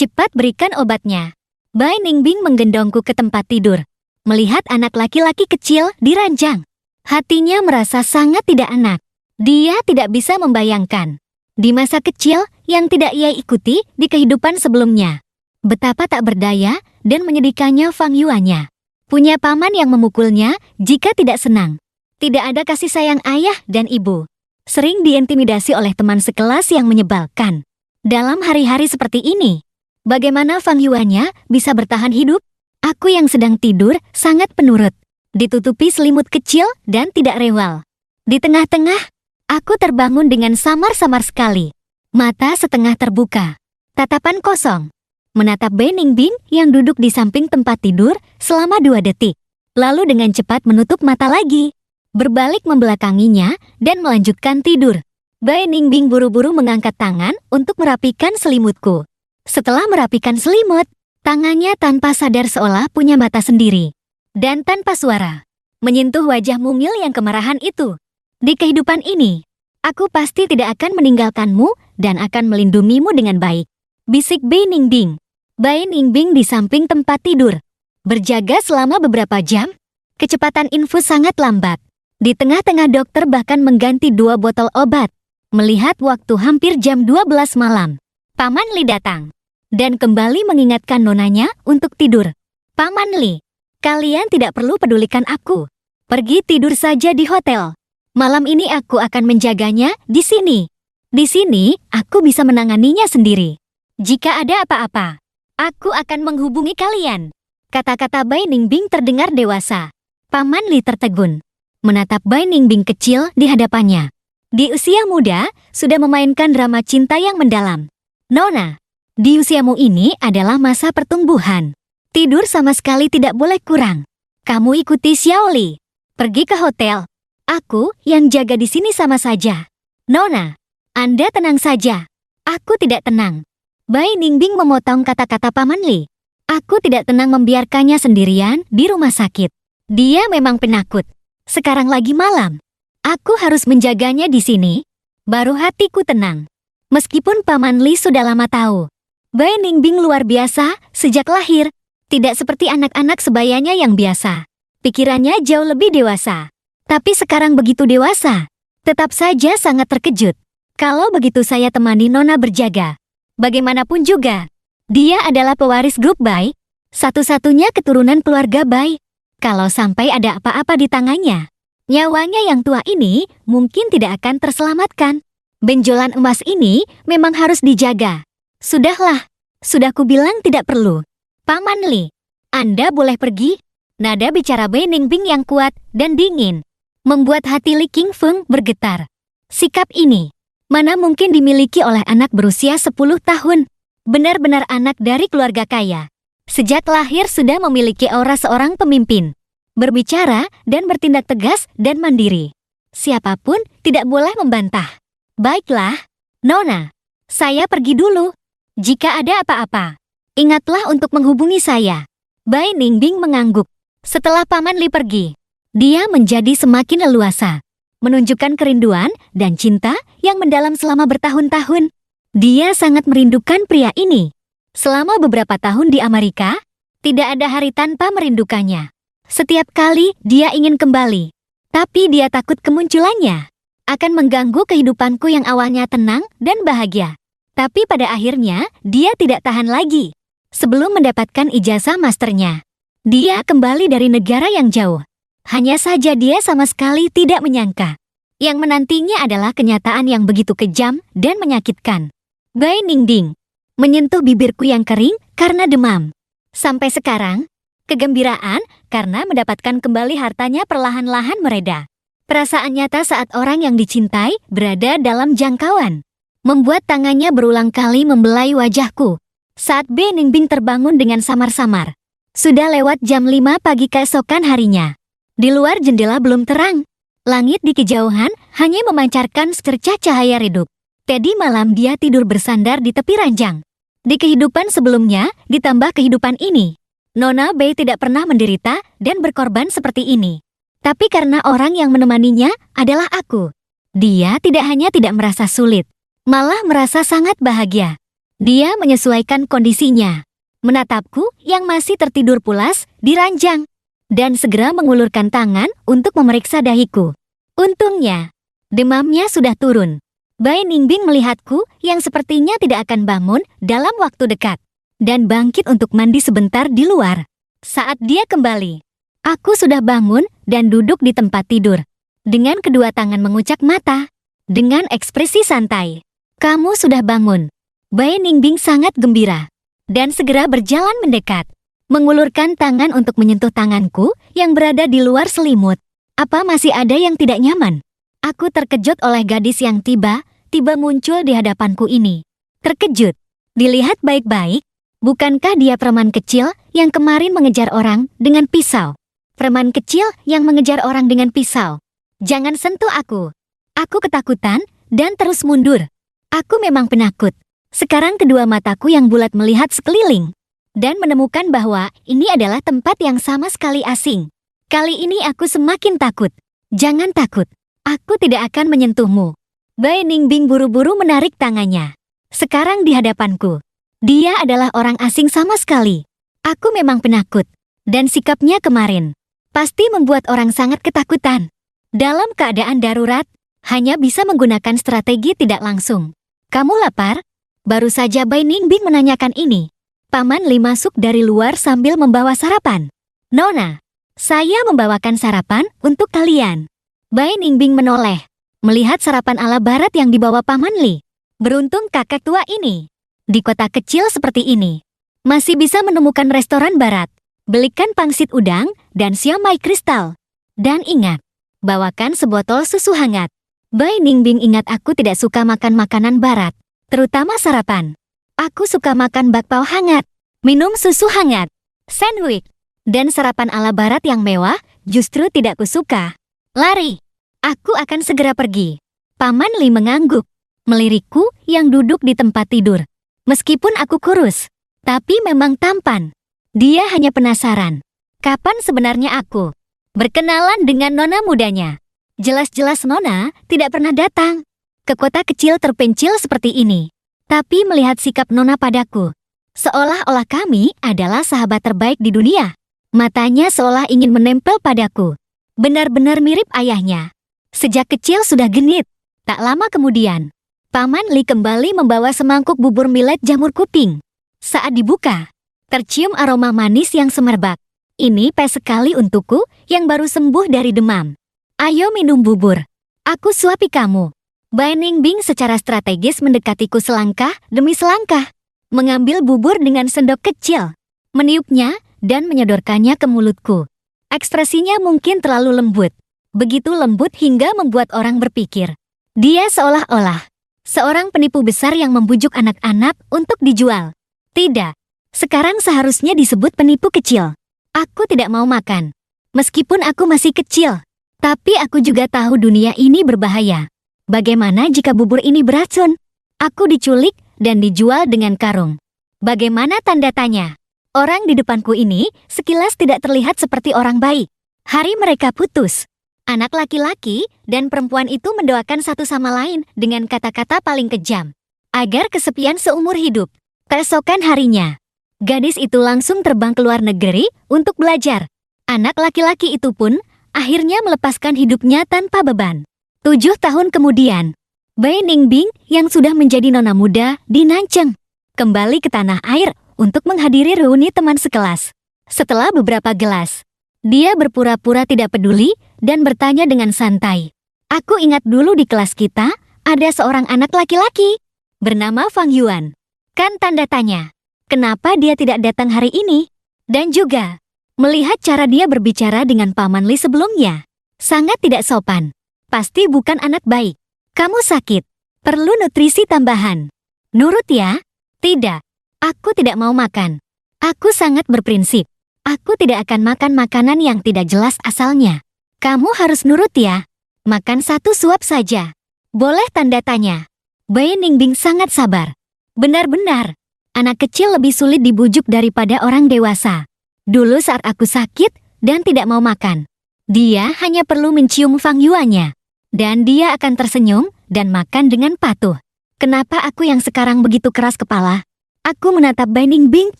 Cepat berikan obatnya. Bai Ningbing menggendongku ke tempat tidur. Melihat anak laki-laki kecil di ranjang, hatinya merasa sangat tidak enak. Dia tidak bisa membayangkan di masa kecil yang tidak ia ikuti di kehidupan sebelumnya, betapa tak berdaya dan menyedihkannya Fang Yuannya. Punya paman yang memukulnya jika tidak senang. Tidak ada kasih sayang ayah dan ibu. Sering diintimidasi oleh teman sekelas yang menyebalkan. Dalam hari-hari seperti ini, bagaimana Fang Yuannya bisa bertahan hidup? Aku yang sedang tidur sangat penurut, ditutupi selimut kecil dan tidak rewel. Di tengah-tengah, aku terbangun dengan samar-samar sekali. Mata setengah terbuka, tatapan kosong. Menatap Bai Ningbing yang duduk di samping tempat tidur selama 2 detik. Lalu dengan cepat menutup mata lagi. Berbalik membelakanginya dan melanjutkan tidur. Bai Ningbing buru-buru mengangkat tangan untuk merapikan selimutku. Setelah merapikan selimut, tangannya tanpa sadar seolah punya mata sendiri. Dan tanpa suara, menyentuh wajah mungil yang kemarahan itu. Di kehidupan ini, aku pasti tidak akan meninggalkanmu dan akan melindungimu dengan baik. Bisik Bai Ningbing. Bai Ningbing di samping tempat tidur. Berjaga selama beberapa jam. Kecepatan infus sangat lambat. Di tengah-tengah dokter bahkan mengganti 2 botol obat. Melihat waktu hampir jam 12 malam, Paman Li datang dan kembali mengingatkan nonanya untuk tidur. Paman Li, kalian tidak perlu pedulikan aku. Pergi tidur saja di hotel. Malam ini aku akan menjaganya di sini. Di sini, aku bisa menanganinya sendiri. Jika ada apa-apa, aku akan menghubungi kalian. Kata-kata Bai Ningbing terdengar dewasa. Paman Li tertegun, menatap Bai Ningbing kecil di hadapannya. Di usia muda, sudah memainkan drama cinta yang mendalam. Nona, di usiamu ini adalah masa pertumbuhan. Tidur sama sekali tidak boleh kurang. Kamu ikuti Xiao Li. Pergi ke hotel. Aku yang jaga di sini sama saja. Nona, Anda tenang saja. Aku tidak tenang. Bai Ningbing memotong kata-kata Paman Li. Aku tidak tenang membiarkannya sendirian di rumah sakit. Dia memang penakut. Sekarang lagi malam. Aku harus menjaganya di sini. Baru hatiku tenang. Meskipun Paman Li sudah lama tahu. Bai Ningbing luar biasa sejak lahir. Tidak seperti anak-anak sebayanya yang biasa. Pikirannya jauh lebih dewasa. Tapi sekarang begitu dewasa. Tetap saja sangat terkejut. Kalau begitu saya temani Nona berjaga. Bagaimanapun juga, dia adalah pewaris grup Bai, satu-satunya keturunan keluarga Bai. Kalau sampai ada apa-apa di tangannya, nyawanya yang tua ini mungkin tidak akan terselamatkan. Benjolan emas ini memang harus dijaga. Sudahlah, sudah kubilang tidak perlu. Paman Li, Anda boleh pergi. Nada bicara Bai Ningbing yang kuat dan dingin membuat hati Li Qingfeng bergetar. Sikap ini mana mungkin dimiliki oleh anak berusia 10 tahun. Benar-benar anak dari keluarga kaya. Sejak lahir sudah memiliki aura seorang pemimpin. Berbicara dan bertindak tegas dan mandiri. Siapapun tidak boleh membantah. Baiklah, Nona. Saya pergi dulu. Jika ada apa-apa, ingatlah untuk menghubungi saya. Bai Ningbing mengangguk. Setelah Paman Li pergi, dia menjadi semakin leluasa. Menunjukkan kerinduan dan cinta yang mendalam selama bertahun-tahun. Dia sangat merindukan pria ini. Selama beberapa tahun di Amerika, tidak ada hari tanpa merindukannya. Setiap kali dia ingin kembali, tapi dia takut kemunculannya akan mengganggu kehidupanku yang awalnya tenang dan bahagia. Tapi pada akhirnya, dia tidak tahan lagi. Sebelum mendapatkan ijazah masternya, dia kembali dari negara yang jauh. Hanya saja dia sama sekali tidak menyangka. Yang menantinya adalah kenyataan yang begitu kejam dan menyakitkan. Bai Ningbing menyentuh bibirku yang kering karena demam. Sampai sekarang, kegembiraan karena mendapatkan kembali hartanya perlahan-lahan mereda. Perasaan nyata saat orang yang dicintai berada dalam jangkauan membuat tangannya berulang kali membelai wajahku. Saat Bai Ningbing terbangun dengan samar-samar. Sudah lewat jam 5 pagi keesokan harinya. Di luar jendela belum terang. Langit di kejauhan hanya memancarkan secercah cahaya redup. Tadi malam dia tidur bersandar di tepi ranjang. Di kehidupan sebelumnya, ditambah kehidupan ini, Nona Bai tidak pernah menderita dan berkorban seperti ini. Tapi karena orang yang menemaninya adalah aku, dia tidak hanya tidak merasa sulit, malah merasa sangat bahagia. Dia menyesuaikan kondisinya, menatapku yang masih tertidur pulas di ranjang, dan segera mengulurkan tangan untuk memeriksa dahiku. Untungnya, demamnya sudah turun. Bai Ningbing melihatku yang sepertinya tidak akan bangun dalam waktu dekat, dan bangkit untuk mandi sebentar di luar. Saat dia kembali, aku sudah bangun dan duduk di tempat tidur, dengan kedua tangan mengucak mata, dengan ekspresi santai. Kamu sudah bangun. Bai Ningbing sangat gembira, dan segera berjalan mendekat, mengulurkan tangan untuk menyentuh tanganku yang berada di luar selimut. Apa masih ada yang tidak nyaman? Aku terkejut oleh gadis yang tiba-tiba muncul di hadapanku ini. Terkejut. Dilihat baik-baik, bukankah dia preman kecil yang kemarin mengejar orang dengan pisau? Preman kecil yang mengejar orang dengan pisau. Jangan sentuh aku. Aku ketakutan dan terus mundur. Aku memang penakut. Sekarang kedua mataku yang bulat melihat sekeliling dan menemukan bahwa ini adalah tempat yang sama sekali asing. Kali ini aku semakin takut. Jangan takut. Aku tidak akan menyentuhmu. Bai Ningbing buru-buru menarik tangannya. Sekarang di hadapanku. Dia adalah orang asing sama sekali. Aku memang penakut. Dan sikapnya kemarin pasti membuat orang sangat ketakutan. Dalam keadaan darurat, hanya bisa menggunakan strategi tidak langsung. Kamu lapar? Baru saja Bai Ningbing menanyakan ini. Paman Li masuk dari luar sambil membawa sarapan. Nona, saya membawakan sarapan untuk kalian. Bai Ningbing menoleh, melihat sarapan ala barat yang dibawa Paman Li. Beruntung kakek tua ini. Di kota kecil seperti ini, masih bisa menemukan restoran barat. Belikan pangsit udang dan siomay kristal. Dan ingat, bawakan sebotol susu hangat. Bai Ningbing ingat aku tidak suka makan makanan barat, terutama sarapan. Aku suka makan bakpao hangat, minum susu hangat, sandwich, dan sarapan ala barat yang mewah justru tidak kusuka. Lari! Aku akan segera pergi. Paman Li mengangguk, melirikku yang duduk di tempat tidur. Meskipun aku kurus, tapi memang tampan. Dia hanya penasaran. Kapan sebenarnya aku berkenalan dengan nona mudanya? Jelas-jelas nona tidak pernah datang ke kota kecil terpencil seperti ini. Tapi melihat sikap nona padaku, seolah-olah kami adalah sahabat terbaik di dunia. Matanya seolah ingin menempel padaku. Benar-benar mirip ayahnya. Sejak kecil sudah genit. Tak lama kemudian, Paman Li kembali membawa semangkuk bubur millet jamur kuping. Saat dibuka, tercium aroma manis yang semerbak. Ini pas sekali untukku yang baru sembuh dari demam. Ayo minum bubur. Aku suapi kamu. Bai Ningbing secara strategis mendekatiku selangkah demi selangkah. Mengambil bubur dengan sendok kecil. Meniupnya dan menyodorkannya ke mulutku. Ekspresinya mungkin terlalu lembut. Begitu lembut hingga membuat orang berpikir. Dia seolah-olah seorang penipu besar yang membujuk anak-anak untuk dijual. Tidak. Sekarang seharusnya disebut penipu kecil. Aku tidak mau makan. Meskipun aku masih kecil. Tapi aku juga tahu dunia ini berbahaya. Bagaimana jika bubur ini beracun? Aku diculik dan dijual dengan karung. Bagaimana tanda tanya? Orang di depanku ini sekilas tidak terlihat seperti orang baik. Hari mereka putus. Anak laki-laki dan perempuan itu mendoakan satu sama lain dengan kata-kata paling kejam. Agar kesepian seumur hidup. Keesokan harinya, gadis itu langsung terbang ke luar negeri untuk belajar. Anak laki-laki itu pun akhirnya melepaskan hidupnya tanpa beban. 7 tahun kemudian, Bai Ningbing yang sudah menjadi nona muda di Nancheng kembali ke tanah air untuk menghadiri reuni teman sekelas. Setelah beberapa gelas, dia berpura-pura tidak peduli dan bertanya dengan santai. Aku ingat dulu di kelas kita ada seorang anak laki-laki bernama Fang Yuan. Kan tanda tanya. Kenapa dia tidak datang hari ini? Dan juga, melihat cara dia berbicara dengan Paman Li sebelumnya, sangat tidak sopan. Pasti bukan anak baik. Kamu sakit. Perlu nutrisi tambahan. Nurut ya? Tidak. Aku tidak mau makan. Aku sangat berprinsip. Aku tidak akan makan makanan yang tidak jelas asalnya. Kamu harus nurut ya. Makan satu suap saja. Boleh tanda tanya. Bai Ningbing sangat sabar. Benar-benar. Anak kecil lebih sulit dibujuk daripada orang dewasa. Dulu saat aku sakit dan tidak mau makan, dia hanya perlu mencium Fang Yuannya. Dan dia akan tersenyum dan makan dengan patuh. Kenapa aku yang sekarang begitu keras kepala? Aku menatap Bai Ningbing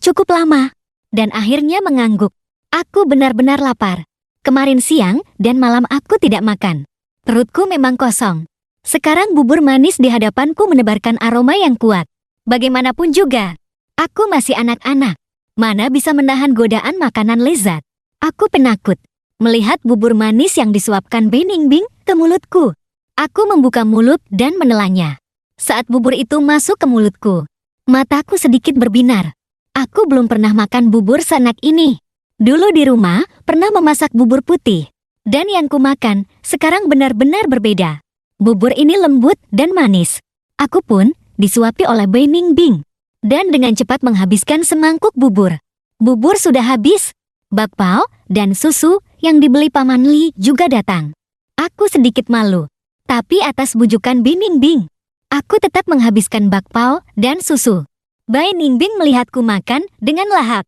cukup lama, dan akhirnya mengangguk. Aku benar-benar lapar. Kemarin siang dan malam aku tidak makan. Perutku memang kosong. Sekarang bubur manis di hadapanku menebarkan aroma yang kuat. Bagaimanapun juga, aku masih anak-anak. Mana bisa menahan godaan makanan lezat. Aku penakut melihat bubur manis yang disuapkan Bai Ningbing ke mulutku. Aku membuka mulut dan menelannya. Saat bubur itu masuk ke mulutku, mataku sedikit berbinar. Aku belum pernah makan bubur seenak ini. Dulu di rumah pernah memasak bubur putih. Dan yang kumakan sekarang benar-benar berbeda. Bubur ini lembut dan manis. Aku pun disuapi oleh Bai Ningbing. Dan dengan cepat menghabiskan semangkuk bubur. Bubur sudah habis. Bakpao dan susu yang dibeli Paman Li juga datang. Aku sedikit malu. Tapi atas bujukan Bai Ningbing, aku tetap menghabiskan bakpao dan susu. Bai Ningbing melihatku makan dengan lahap.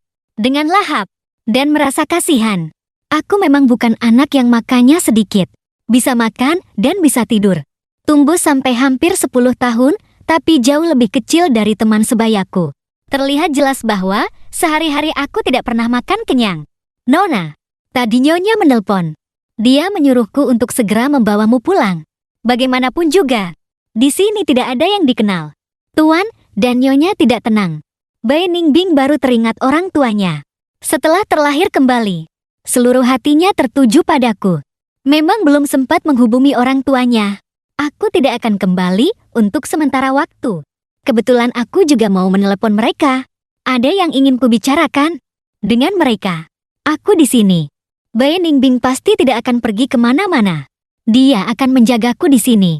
Dan merasa kasihan. Aku memang bukan anak yang makannya sedikit. Bisa makan dan bisa tidur. Tumbuh sampai hampir 10 tahun, tapi jauh lebih kecil dari teman sebayaku. Terlihat jelas bahwa sehari-hari aku tidak pernah makan kenyang. Nona, tadi Nyonya menelpon. Dia menyuruhku untuk segera membawamu pulang. Bagaimanapun juga, di sini tidak ada yang dikenal. Tuan dan Nyonya tidak tenang. Bai Ningbing baru teringat orang tuanya. Setelah terlahir kembali, seluruh hatinya tertuju padaku. Memang belum sempat menghubungi orang tuanya. Aku tidak akan kembali untuk sementara waktu. Kebetulan aku juga mau menelepon mereka. Ada yang ingin kubicarakan dengan mereka. Aku di sini. Bai Ningbing pasti tidak akan pergi kemana-mana. Dia akan menjagaku di sini.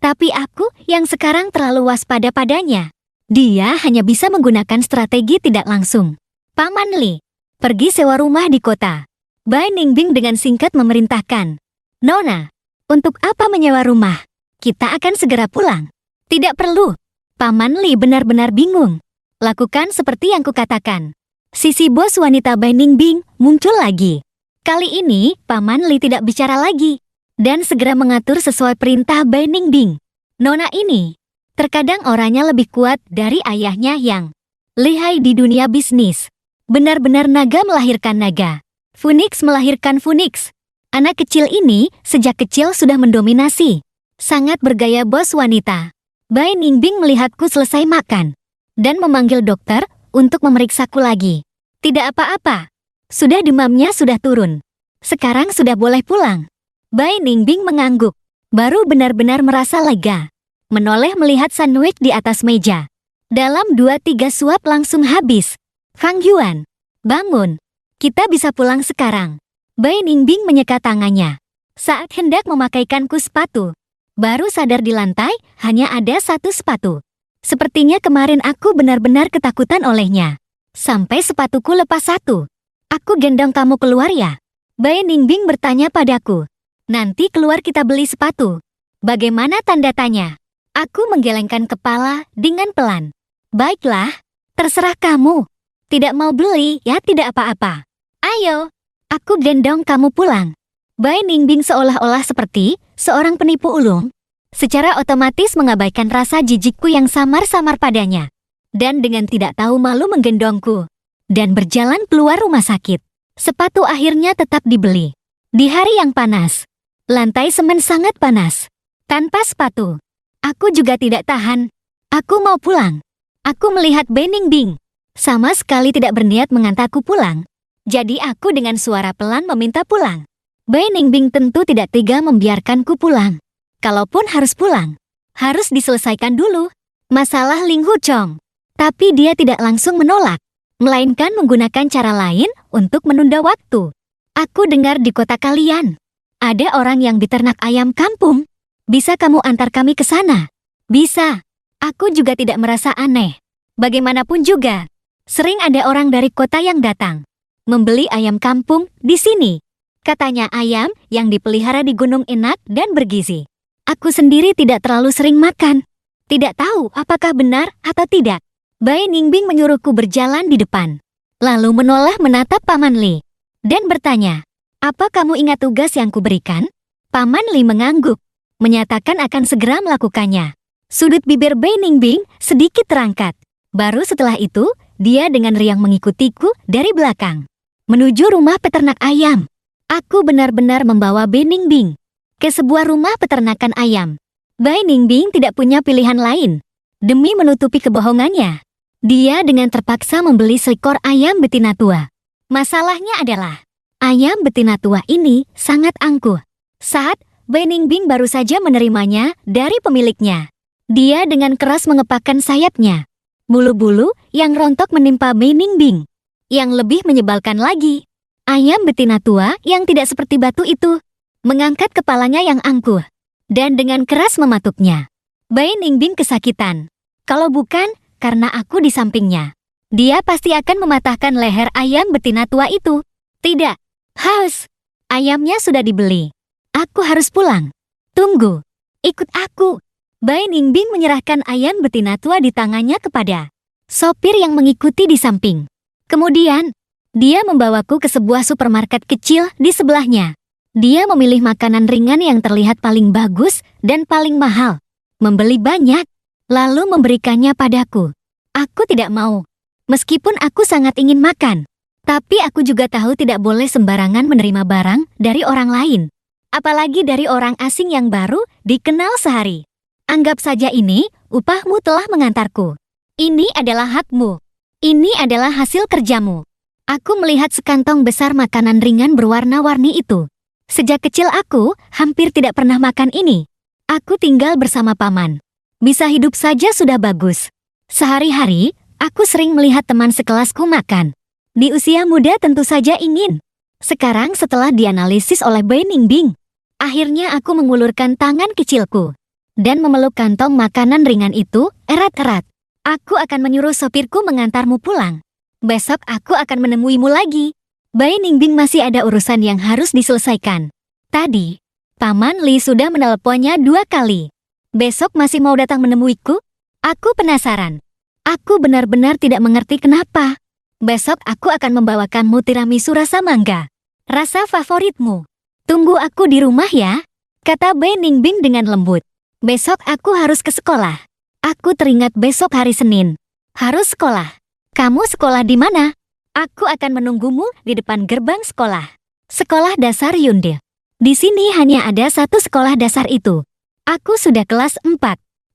Tapi aku yang sekarang terlalu waspada padanya. Dia hanya bisa menggunakan strategi tidak langsung. Paman Li, pergi sewa rumah di kota. Bai Ningbing dengan singkat memerintahkan. Nona, untuk apa menyewa rumah? Kita akan segera pulang. Tidak perlu. Paman Li benar-benar bingung. Lakukan seperti yang kukatakan. Sisi bos wanita Bai Ningbing muncul lagi. Kali ini, Paman Li tidak bicara lagi. Dan segera mengatur sesuai perintah Bai Ningbing. Nona ini, terkadang orangnya lebih kuat dari ayahnya yang lihai di dunia bisnis. Benar-benar naga melahirkan naga. Phoenix melahirkan Phoenix. Anak kecil ini sejak kecil sudah mendominasi. Sangat bergaya bos wanita. Bai Ningbing melihatku selesai makan. Dan memanggil dokter untuk memeriksaku lagi. Tidak apa-apa. Sudah demamnya sudah turun. Sekarang sudah boleh pulang. Bai Ningbing mengangguk. Baru benar-benar merasa lega. Menoleh melihat sandwich di atas meja. Dalam 2-3 suap langsung habis. Fang Yuan, bangun. Kita bisa pulang sekarang. Bai Ningbing menyeka tangannya. Saat hendak memakaikanku sepatu. Baru sadar di lantai hanya ada satu sepatu. Sepertinya kemarin aku benar-benar ketakutan olehnya. Sampai sepatuku lepas satu. Aku gendong kamu keluar ya? Bai Ningbing bertanya padaku. Nanti keluar kita beli sepatu. Bagaimana tanda tanya? Aku menggelengkan kepala dengan pelan. Baiklah, terserah kamu. Tidak mau beli ya tidak apa-apa. Ayo, aku gendong kamu pulang. Bai Ningbing seolah-olah seperti seorang penipu ulung. Secara otomatis mengabaikan rasa jijikku yang samar-samar padanya. Dan dengan tidak tahu malu menggendongku. Dan berjalan keluar rumah sakit. Sepatu akhirnya tetap dibeli. Di hari yang panas. Lantai semen sangat panas. Tanpa sepatu. Aku juga tidak tahan. Aku mau pulang. Aku melihat Bai Ningbing. Sama sekali tidak berniat mengantarku pulang. Jadi aku dengan suara pelan meminta pulang. Bai Ningbing tentu tidak tega membiarkanku pulang. Kalaupun harus pulang, harus diselesaikan dulu masalah Ling Huchong. Tapi dia tidak langsung menolak. Melainkan menggunakan cara lain untuk menunda waktu. Aku dengar di kota kalian. Ada orang yang beternak ayam kampung. Bisa kamu antar kami ke sana? Bisa. Aku juga tidak merasa aneh. Bagaimanapun juga, sering ada orang dari kota yang datang. Membeli ayam kampung di sini. Katanya ayam yang dipelihara di gunung enak dan bergizi. Aku sendiri tidak terlalu sering makan. Tidak tahu apakah benar atau tidak. Bai Ningbing menyuruhku berjalan di depan. Lalu menoleh menatap Paman Li. Dan bertanya, apa kamu ingat tugas yang kuberikan? Paman Li mengangguk. Menyatakan akan segera melakukannya. Sudut bibir Bai Ningbing sedikit terangkat. Baru setelah itu, dia dengan riang mengikutiku dari belakang. Menuju rumah peternak ayam. Aku benar-benar membawa Bai Ningbing ke sebuah rumah peternakan ayam. Bai Ningbing tidak punya pilihan lain. Demi menutupi kebohongannya, dia dengan terpaksa membeli seekor ayam betina tua. Masalahnya adalah, ayam betina tua ini sangat angkuh. Saat Bai Ningbing baru saja menerimanya dari pemiliknya, dia dengan keras mengepakkan sayapnya. Bulu-bulu yang rontok menimpa Bai Ningbing. Yang lebih menyebalkan lagi, ayam betina tua yang tidak seperti batu itu mengangkat kepalanya yang angkuh dan dengan keras mematuknya. Bai Ningbing kesakitan. Kalau bukan karena aku di sampingnya, dia pasti akan mematahkan leher ayam betina tua itu. Tidak, haus. Ayamnya sudah dibeli. Aku harus pulang. Tunggu, ikut aku. Bai Ningbing menyerahkan ayam betina tua di tangannya kepada sopir yang mengikuti di samping. Kemudian, dia membawaku ke sebuah supermarket kecil di sebelahnya. Dia memilih makanan ringan yang terlihat paling bagus dan paling mahal. Membeli banyak, lalu memberikannya padaku. Aku tidak mau. Meskipun aku sangat ingin makan, tapi aku juga tahu tidak boleh sembarangan menerima barang dari orang lain. Apalagi dari orang asing yang baru dikenal sehari. Anggap saja ini, upahmu telah mengantarku. Ini adalah hakmu. Ini adalah hasil kerjamu. Aku melihat sekantong besar makanan ringan berwarna-warni itu. Sejak kecil aku hampir tidak pernah makan ini. Aku tinggal bersama paman. Bisa hidup saja sudah bagus. Sehari-hari, aku sering melihat teman sekelasku makan. Di usia muda tentu saja ingin. Sekarang setelah dianalisis oleh Bai Ningbing, akhirnya aku mengulurkan tangan kecilku dan memeluk kantong makanan ringan itu erat-erat. Aku akan menyuruh sopirku mengantarmu pulang. Besok aku akan menemuimu lagi. Bai Ningbing masih ada urusan yang harus diselesaikan. Tadi, Paman Li sudah menelponnya 2 kali. Besok masih mau datang menemuiku? Aku penasaran. Aku benar-benar tidak mengerti kenapa. Besok aku akan membawakanmu tiramisu rasa mangga. Rasa favoritmu. Tunggu aku di rumah ya, kata Bai Ningbing dengan lembut. Besok aku harus ke sekolah. Aku teringat besok hari Senin. Harus sekolah. Kamu sekolah di mana? Aku akan menunggumu di depan gerbang sekolah. Sekolah dasar Yunde. Di sini hanya ada satu sekolah dasar itu. Aku sudah kelas 4.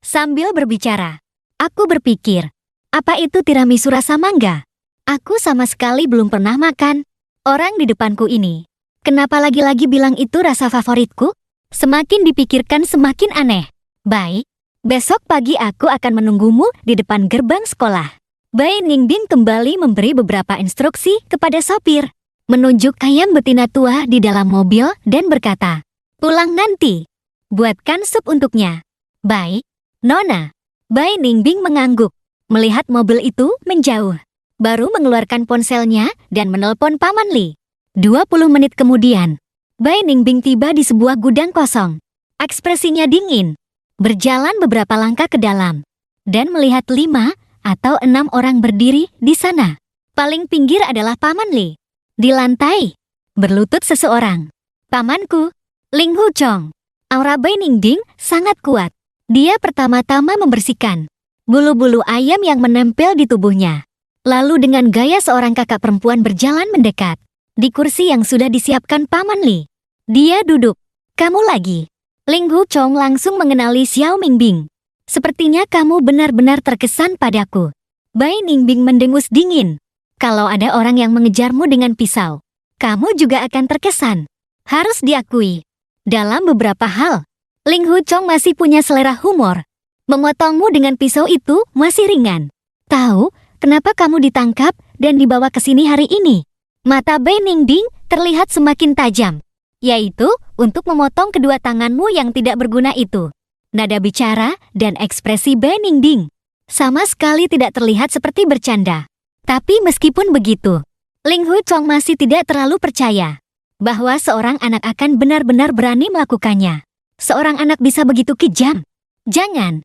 Sambil berbicara, aku berpikir, apa itu tiramisu rasa mangga? Aku sama sekali belum pernah makan. Orang di depanku ini, kenapa lagi-lagi bilang itu rasa favoritku? Semakin dipikirkan semakin aneh. Baik, besok pagi aku akan menunggumu di depan gerbang sekolah. Bai Ningbing kembali memberi beberapa instruksi kepada sopir, menunjuk ayam betina tua di dalam mobil dan berkata, pulang nanti. Buatkan sup untuknya. Baik, Nona. Bai Ningbing mengangguk, melihat mobil itu menjauh. Baru mengeluarkan ponselnya dan menelpon Paman Li. 20 menit kemudian, Bai Ningbing tiba di sebuah gudang kosong. Ekspresinya dingin. Berjalan beberapa langkah ke dalam, dan melihat 5 atau 6 orang berdiri di sana. Paling pinggir adalah Paman Li. Di lantai, berlutut seseorang. Pamanku, Ling Hu Chong. Aura Bai Ningbing sangat kuat. Dia pertama-tama membersihkan bulu-bulu ayam yang menempel di tubuhnya. Lalu dengan gaya seorang kakak perempuan berjalan mendekat di kursi yang sudah disiapkan Paman Li. Dia duduk. Kamu lagi. Ling Hu Chong langsung mengenali Xiao Mingbing. Sepertinya kamu benar-benar terkesan padaku. Bai Ningbing mendengus dingin. Kalau ada orang yang mengejarmu dengan pisau, kamu juga akan terkesan. Harus diakui, dalam beberapa hal, Ling Hu Chong masih punya selera humor. Memotongmu dengan pisau itu masih ringan. Tahu kenapa kamu ditangkap dan dibawa ke sini hari ini? Mata Bai Ningbing terlihat semakin tajam. Yaitu untuk memotong kedua tanganmu yang tidak berguna itu. Nada bicara dan ekspresi Bai Ningbing sama sekali tidak terlihat seperti bercanda. Tapi meskipun begitu, Ling Hu Chong masih tidak terlalu percaya bahwa seorang anak akan benar-benar berani melakukannya. Seorang anak bisa begitu kejam. Jangan.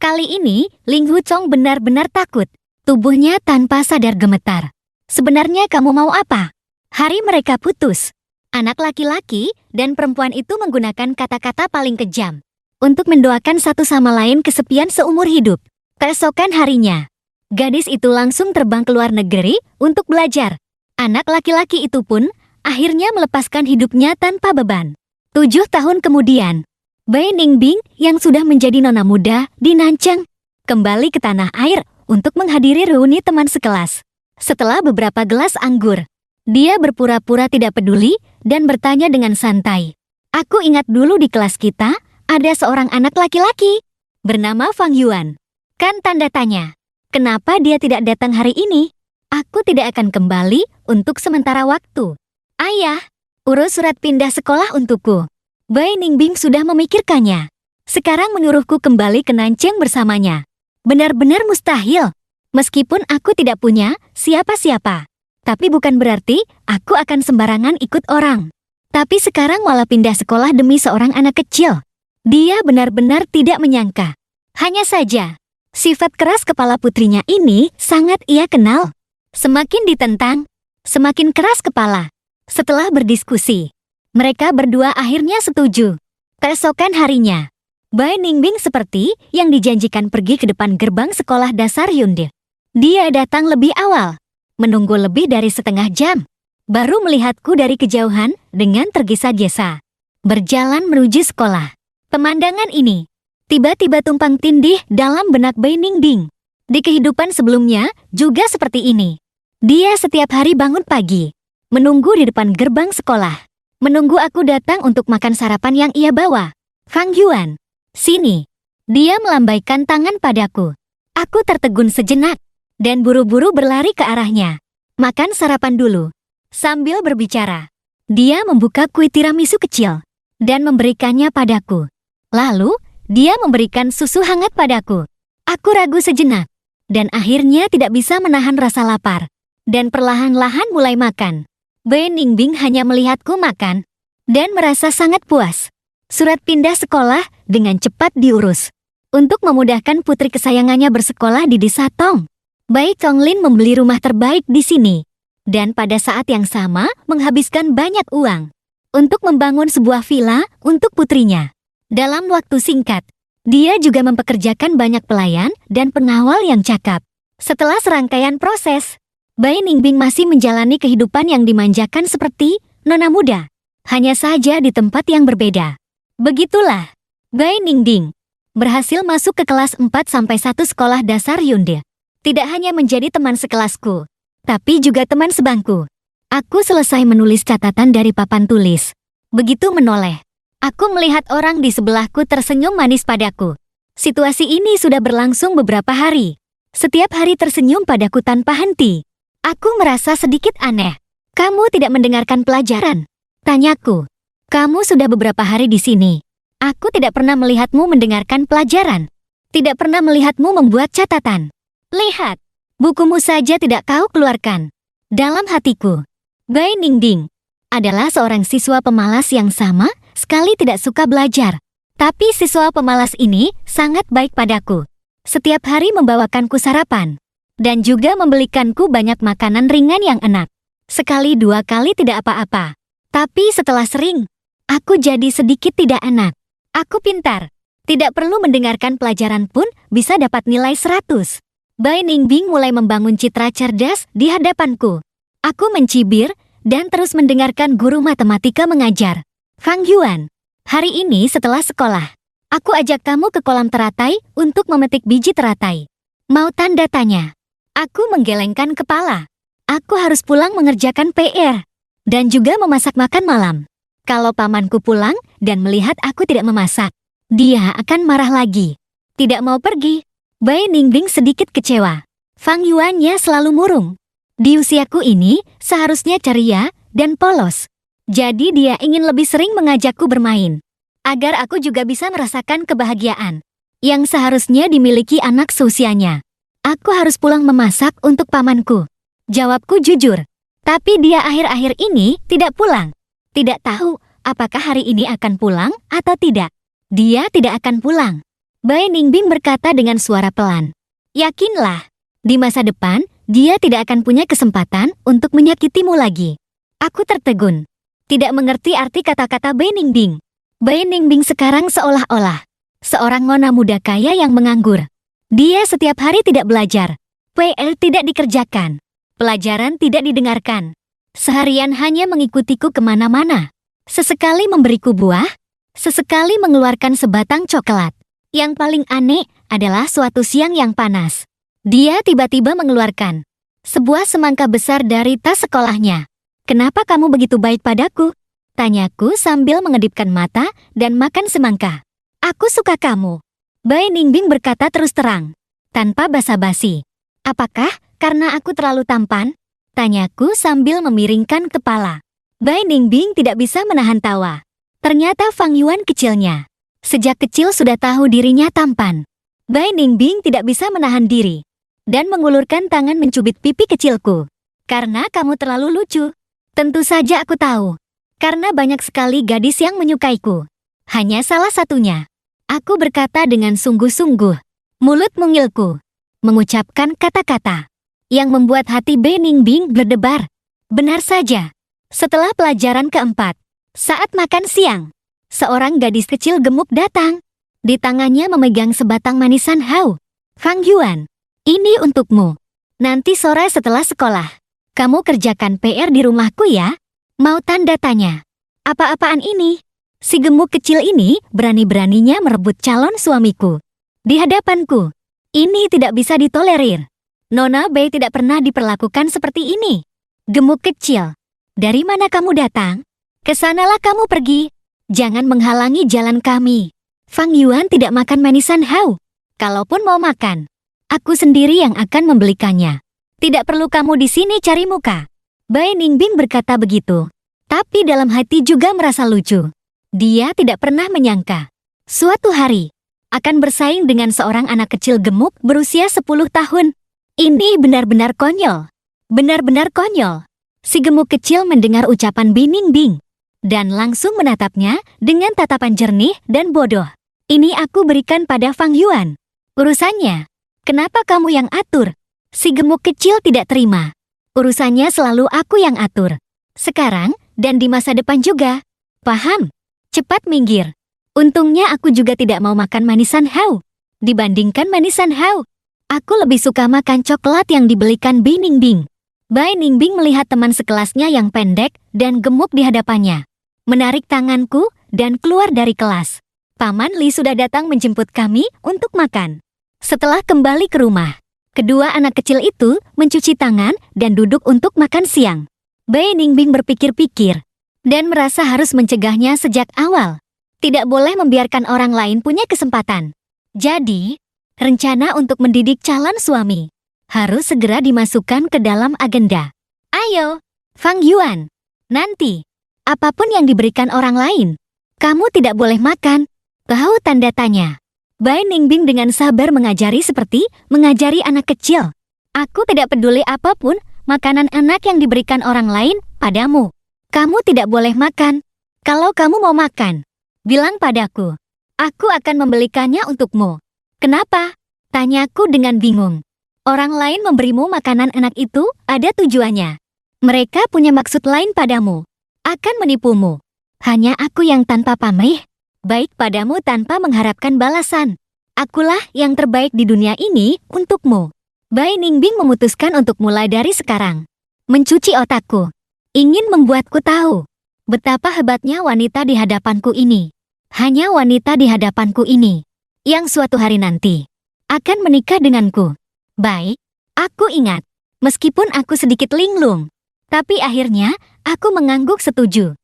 Kali ini, Ling Hu Chong benar-benar takut. Tubuhnya tanpa sadar gemetar. Sebenarnya kamu mau apa? Hari mereka putus. Anak laki-laki dan perempuan itu menggunakan kata-kata paling kejam untuk mendoakan satu sama lain kesepian seumur hidup. Keesokan harinya, gadis itu langsung terbang ke luar negeri untuk belajar. Anak laki-laki itu pun akhirnya melepaskan hidupnya tanpa beban. 7 tahun kemudian, Bai Ningbing yang sudah menjadi nona muda di Nanchang kembali ke tanah air untuk menghadiri reuni teman sekelas. Setelah beberapa gelas anggur, dia berpura-pura tidak peduli dan bertanya dengan santai. Aku ingat dulu di kelas kita ada seorang anak laki-laki bernama Fang Yuan. Kan tanda tanya. Kenapa dia tidak datang hari ini? Aku tidak akan kembali untuk sementara waktu. Ayah, urus surat pindah sekolah untukku. Bai Ningbing sudah memikirkannya. Sekarang menyuruhku kembali ke Nanchang bersamanya. Benar-benar mustahil. Meskipun aku tidak punya siapa-siapa. Tapi bukan berarti aku akan sembarangan ikut orang. Tapi sekarang malah pindah sekolah demi seorang anak kecil. Dia benar-benar tidak menyangka. Hanya saja, sifat keras kepala putrinya ini sangat ia kenal. Semakin ditentang, semakin keras kepala. Setelah berdiskusi, mereka berdua akhirnya setuju. Keesokan harinya, Bai Ningbing seperti yang dijanjikan pergi ke depan gerbang sekolah dasar Hyundai. Dia datang lebih awal, menunggu lebih dari setengah jam, baru melihatku dari kejauhan dengan tergesa-gesa. Berjalan menuju sekolah. Pemandangan ini tiba-tiba tumpang tindih dalam benak Bai Ningbing. Di kehidupan sebelumnya juga seperti ini. Dia setiap hari bangun pagi, menunggu di depan gerbang sekolah, menunggu aku datang untuk makan sarapan yang ia bawa. Fang Yuan, sini. Dia melambaikan tangan padaku. Aku tertegun sejenak dan buru-buru berlari ke arahnya. Makan sarapan dulu. Sambil berbicara, dia membuka kue tiramisu kecil dan memberikannya padaku. Lalu, dia memberikan susu hangat padaku. Aku ragu sejenak, dan akhirnya tidak bisa menahan rasa lapar, dan perlahan-lahan mulai makan. Bai Ningbing hanya melihatku makan, dan merasa sangat puas. Surat pindah sekolah dengan cepat diurus. Untuk memudahkan putri kesayangannya bersekolah di desa Tong, Bai Chonglin membeli rumah terbaik di sini, dan pada saat yang sama menghabiskan banyak uang untuk membangun sebuah villa untuk putrinya. Dalam waktu singkat, dia juga mempekerjakan banyak pelayan dan pengawal yang cakap. Setelah serangkaian proses, Bai Ningbing masih menjalani kehidupan yang dimanjakan seperti nona muda. Hanya saja di tempat yang berbeda. Begitulah, Bai Ningbing berhasil masuk ke kelas 4-1 sekolah dasar Hyundai. Tidak hanya menjadi teman sekelasku, tapi juga teman sebangku. Aku selesai menulis catatan dari papan tulis. Begitu menoleh, aku melihat orang di sebelahku tersenyum manis padaku. Situasi ini sudah berlangsung beberapa hari. Setiap hari tersenyum padaku tanpa henti. Aku merasa sedikit aneh. Kamu tidak mendengarkan pelajaran? Tanyaku. Kamu sudah beberapa hari di sini. Aku tidak pernah melihatmu mendengarkan pelajaran. Tidak pernah melihatmu membuat catatan. Lihat, bukumu saja tidak kau keluarkan. Dalam hatiku, Bai Ningbing adalah seorang siswa pemalas yang sama sekali tidak suka belajar. Tapi siswa pemalas ini sangat baik padaku. Setiap hari membawakanku sarapan, dan juga membelikanku banyak makanan ringan yang enak. Sekali dua kali tidak apa-apa. Tapi setelah sering, aku jadi sedikit tidak enak. Aku pintar. Tidak perlu mendengarkan pelajaran pun bisa dapat nilai 100. Bai Ningbing mulai membangun citra cerdas di hadapanku. Aku mencibir dan terus mendengarkan guru matematika mengajar. Fang Yuan, hari ini setelah sekolah, aku ajak kamu ke kolam teratai untuk memetik biji teratai. Mau tanda tanya? Aku menggelengkan kepala. Aku harus pulang mengerjakan PR dan juga memasak makan malam. Kalau pamanku pulang dan melihat aku tidak memasak, dia akan marah lagi. Tidak mau pergi. Bai Ningbing sedikit kecewa. Fang Yuannya selalu murung. Di usiaku ini seharusnya ceria dan polos. Jadi dia ingin lebih sering mengajakku bermain, agar aku juga bisa merasakan kebahagiaan yang seharusnya dimiliki anak seusianya. Aku harus pulang memasak untuk pamanku. Jawabku jujur. Tapi dia akhir-akhir ini tidak pulang. Tidak tahu apakah hari ini akan pulang atau tidak. Dia tidak akan pulang. Bai Ningbing berkata dengan suara pelan. Yakinlah, di masa depan dia tidak akan punya kesempatan untuk menyakitimu lagi. Aku tertegun. Tidak mengerti arti kata-kata Bai Ningbing. Bai Ningbing sekarang seolah-olah seorang nona muda kaya yang menganggur. Dia setiap hari tidak belajar. PR tidak dikerjakan. Pelajaran tidak didengarkan. Seharian hanya mengikutiku kemana-mana. Sesekali memberiku buah, sesekali mengeluarkan sebatang coklat. Yang paling aneh adalah suatu siang yang panas. Dia tiba-tiba mengeluarkan sebuah semangka besar dari tas sekolahnya. "Kenapa kamu begitu baik padaku?" tanyaku sambil mengedipkan mata dan makan semangka. "Aku suka kamu." Bai Ningbing berkata terus terang, tanpa basa-basi. "Apakah karena aku terlalu tampan?" tanyaku sambil memiringkan kepala. Bai Ningbing tidak bisa menahan tawa. Ternyata Fang Yuan kecilnya. Sejak kecil sudah tahu dirinya tampan. Bai Ningbing tidak bisa menahan diri dan mengulurkan tangan mencubit pipi kecilku. "Karena kamu terlalu lucu." "Tentu saja aku tahu. Karena banyak sekali gadis yang menyukaiku. Hanya salah satunya." Aku berkata dengan sungguh-sungguh. Mulut mungilku mengucapkan kata-kata yang membuat hati Bai Ningbing berdebar. Benar saja. Setelah pelajaran keempat, saat makan siang, seorang gadis kecil gemuk datang. Di tangannya memegang sebatang manisan hau. "Fang Yuan, ini untukmu. Nanti sore setelah sekolah, kamu kerjakan PR di rumahku ya." "Mau?" tanda tanya. "Apa-apaan ini?" Si gemuk kecil ini berani-beraninya merebut calon suamiku. Di hadapanku. Ini tidak bisa ditolerir. Nona Bai tidak pernah diperlakukan seperti ini. "Gemuk kecil, dari mana kamu datang? Kesanalah kamu pergi. Jangan menghalangi jalan kami." Fang Yuan tidak makan manisan hau. "Kalaupun mau makan, aku sendiri yang akan membelikannya. Tidak perlu kamu di sini cari muka." Bai Ningbing berkata begitu. Tapi dalam hati juga merasa lucu. Dia tidak pernah menyangka suatu hari akan bersaing dengan seorang anak kecil gemuk berusia 10 tahun. Ini benar-benar konyol. Benar-benar konyol. Si gemuk kecil mendengar ucapan Bai Ningbing dan langsung menatapnya dengan tatapan jernih dan bodoh. "Ini aku berikan pada Fang Yuan. Urusannya, kenapa kamu yang atur?" Si gemuk kecil tidak terima. "Urusannya selalu aku yang atur. Sekarang dan di masa depan juga. Paham? Cepat minggir." Untungnya aku juga tidak mau makan manisan hau. Dibandingkan manisan hau, aku lebih suka makan coklat yang dibelikan Bai Ningbing. Bai Ningbing melihat teman sekelasnya yang pendek dan gemuk di hadapannya. Menarik tanganku dan keluar dari kelas. Paman Li sudah datang menjemput kami untuk makan. Setelah kembali ke rumah, kedua anak kecil itu mencuci tangan dan duduk untuk makan siang. Bai Ningbing berpikir-pikir dan merasa harus mencegahnya sejak awal. Tidak boleh membiarkan orang lain punya kesempatan. Jadi, rencana untuk mendidik calon suami harus segera dimasukkan ke dalam agenda. "Ayo, Fang Yuan, nanti, apapun yang diberikan orang lain, kamu tidak boleh makan." "Tahu?" tanda tanya. Bai Ningbing dengan sabar mengajari seperti mengajari anak kecil. "Aku tidak peduli apapun makanan enak yang diberikan orang lain padamu. Kamu tidak boleh makan. Kalau kamu mau makan, bilang padaku. Aku akan membelikannya untukmu." "Kenapa?" tanyaku dengan bingung. "Orang lain memberimu makanan enak itu ada tujuannya. Mereka punya maksud lain padamu. Akan menipumu. Hanya aku yang tanpa pamrih, baik padamu tanpa mengharapkan balasan. Akulah yang terbaik di dunia ini untukmu." Bai Ningbing memutuskan untuk mulai dari sekarang mencuci otakku. Ingin membuatku tahu betapa hebatnya wanita di hadapanku ini. Hanya wanita di hadapanku ini yang suatu hari nanti akan menikah denganku. Baik, aku ingat. Meskipun aku sedikit linglung, tapi akhirnya aku mengangguk setuju.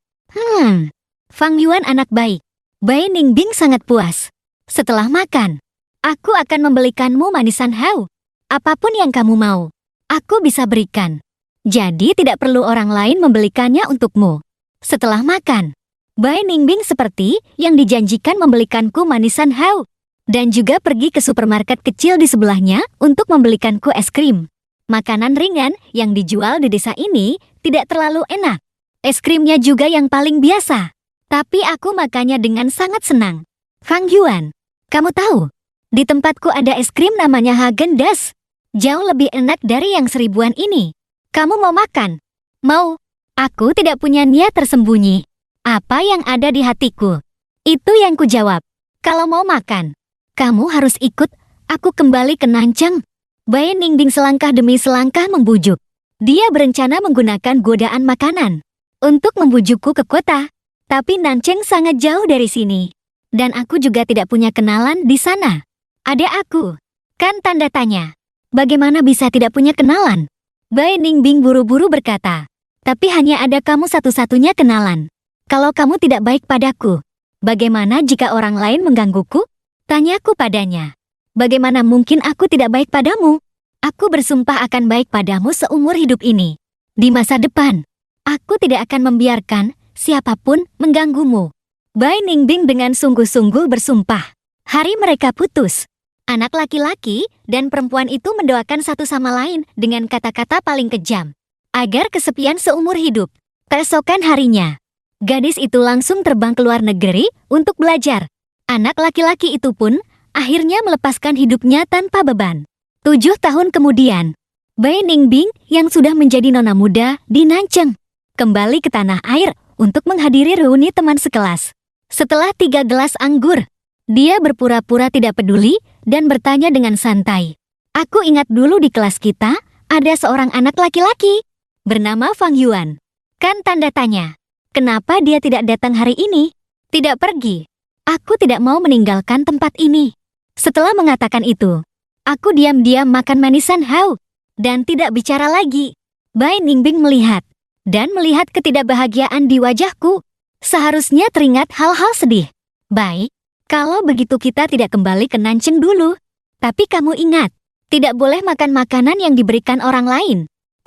Fang Yuan anak baik. Bai Ningbing sangat puas. "Setelah makan, aku akan membelikanmu manisan hau. Apapun yang kamu mau, aku bisa berikan. Jadi tidak perlu orang lain membelikannya untukmu." Setelah makan, Bai Ningbing seperti yang dijanjikan membelikanku manisan hau dan juga pergi ke supermarket kecil di sebelahnya untuk membelikanku es krim. Makanan ringan yang dijual di desa ini tidak terlalu enak. Es krimnya juga yang paling biasa. Tapi aku makannya dengan sangat senang. "Fang Yuan, kamu tahu, di tempatku ada es krim namanya Häagen-Dazs. Jauh lebih enak dari yang 1000-an ini. Kamu mau makan?" "Mau." Aku tidak punya niat tersembunyi. Apa yang ada di hatiku, itu yang kujawab. "Kalau mau makan, kamu harus ikut. Aku kembali ke Nancheng. Bai Ningbing selangkah demi selangkah membujuk. Dia berencana menggunakan godaan makanan untuk membujukku ke kota. Tapi Nancheng sangat jauh dari sini. Dan aku juga tidak punya kenalan di sana. Ada aku. Kan tanda tanya. Bagaimana bisa tidak punya kenalan? Bai Ningbing buru-buru berkata. Tapi hanya ada kamu satu-satunya kenalan. Kalau kamu tidak baik padaku, bagaimana jika orang lain menggangguku? Tanyaku padanya. Bagaimana mungkin aku tidak baik padamu? Aku bersumpah akan baik padamu seumur hidup ini. Di masa depan, aku tidak akan membiarkan siapapun mengganggumu. Bai Ningbing dengan sungguh-sungguh bersumpah. Hari mereka putus. Anak laki-laki dan perempuan itu mendoakan satu sama lain dengan kata-kata paling kejam. Agar kesepian seumur hidup. Keesokan harinya, gadis itu langsung terbang ke luar negeri untuk belajar. Anak laki-laki itu pun akhirnya melepaskan hidupnya tanpa beban. 7 tahun kemudian, Bai Ningbing yang sudah menjadi nona muda di Nancheng kembali ke tanah air untuk menghadiri reuni teman sekelas. Setelah 3 gelas anggur, dia berpura-pura tidak peduli dan bertanya dengan santai. Aku ingat dulu di kelas kita ada seorang anak laki-laki bernama Fang Yuan. Kan tanda tanya. Kenapa dia tidak datang hari ini? Tidak pergi. Aku tidak mau meninggalkan tempat ini. Setelah mengatakan itu, aku diam-diam makan manisan hao dan tidak bicara lagi. Bai Ningbing melihat ketidakbahagiaan di wajahku. Seharusnya teringat hal-hal sedih. Baik, kalau begitu kita tidak kembali ke Nancheng dulu. Tapi kamu ingat, tidak boleh makan makanan yang diberikan orang lain.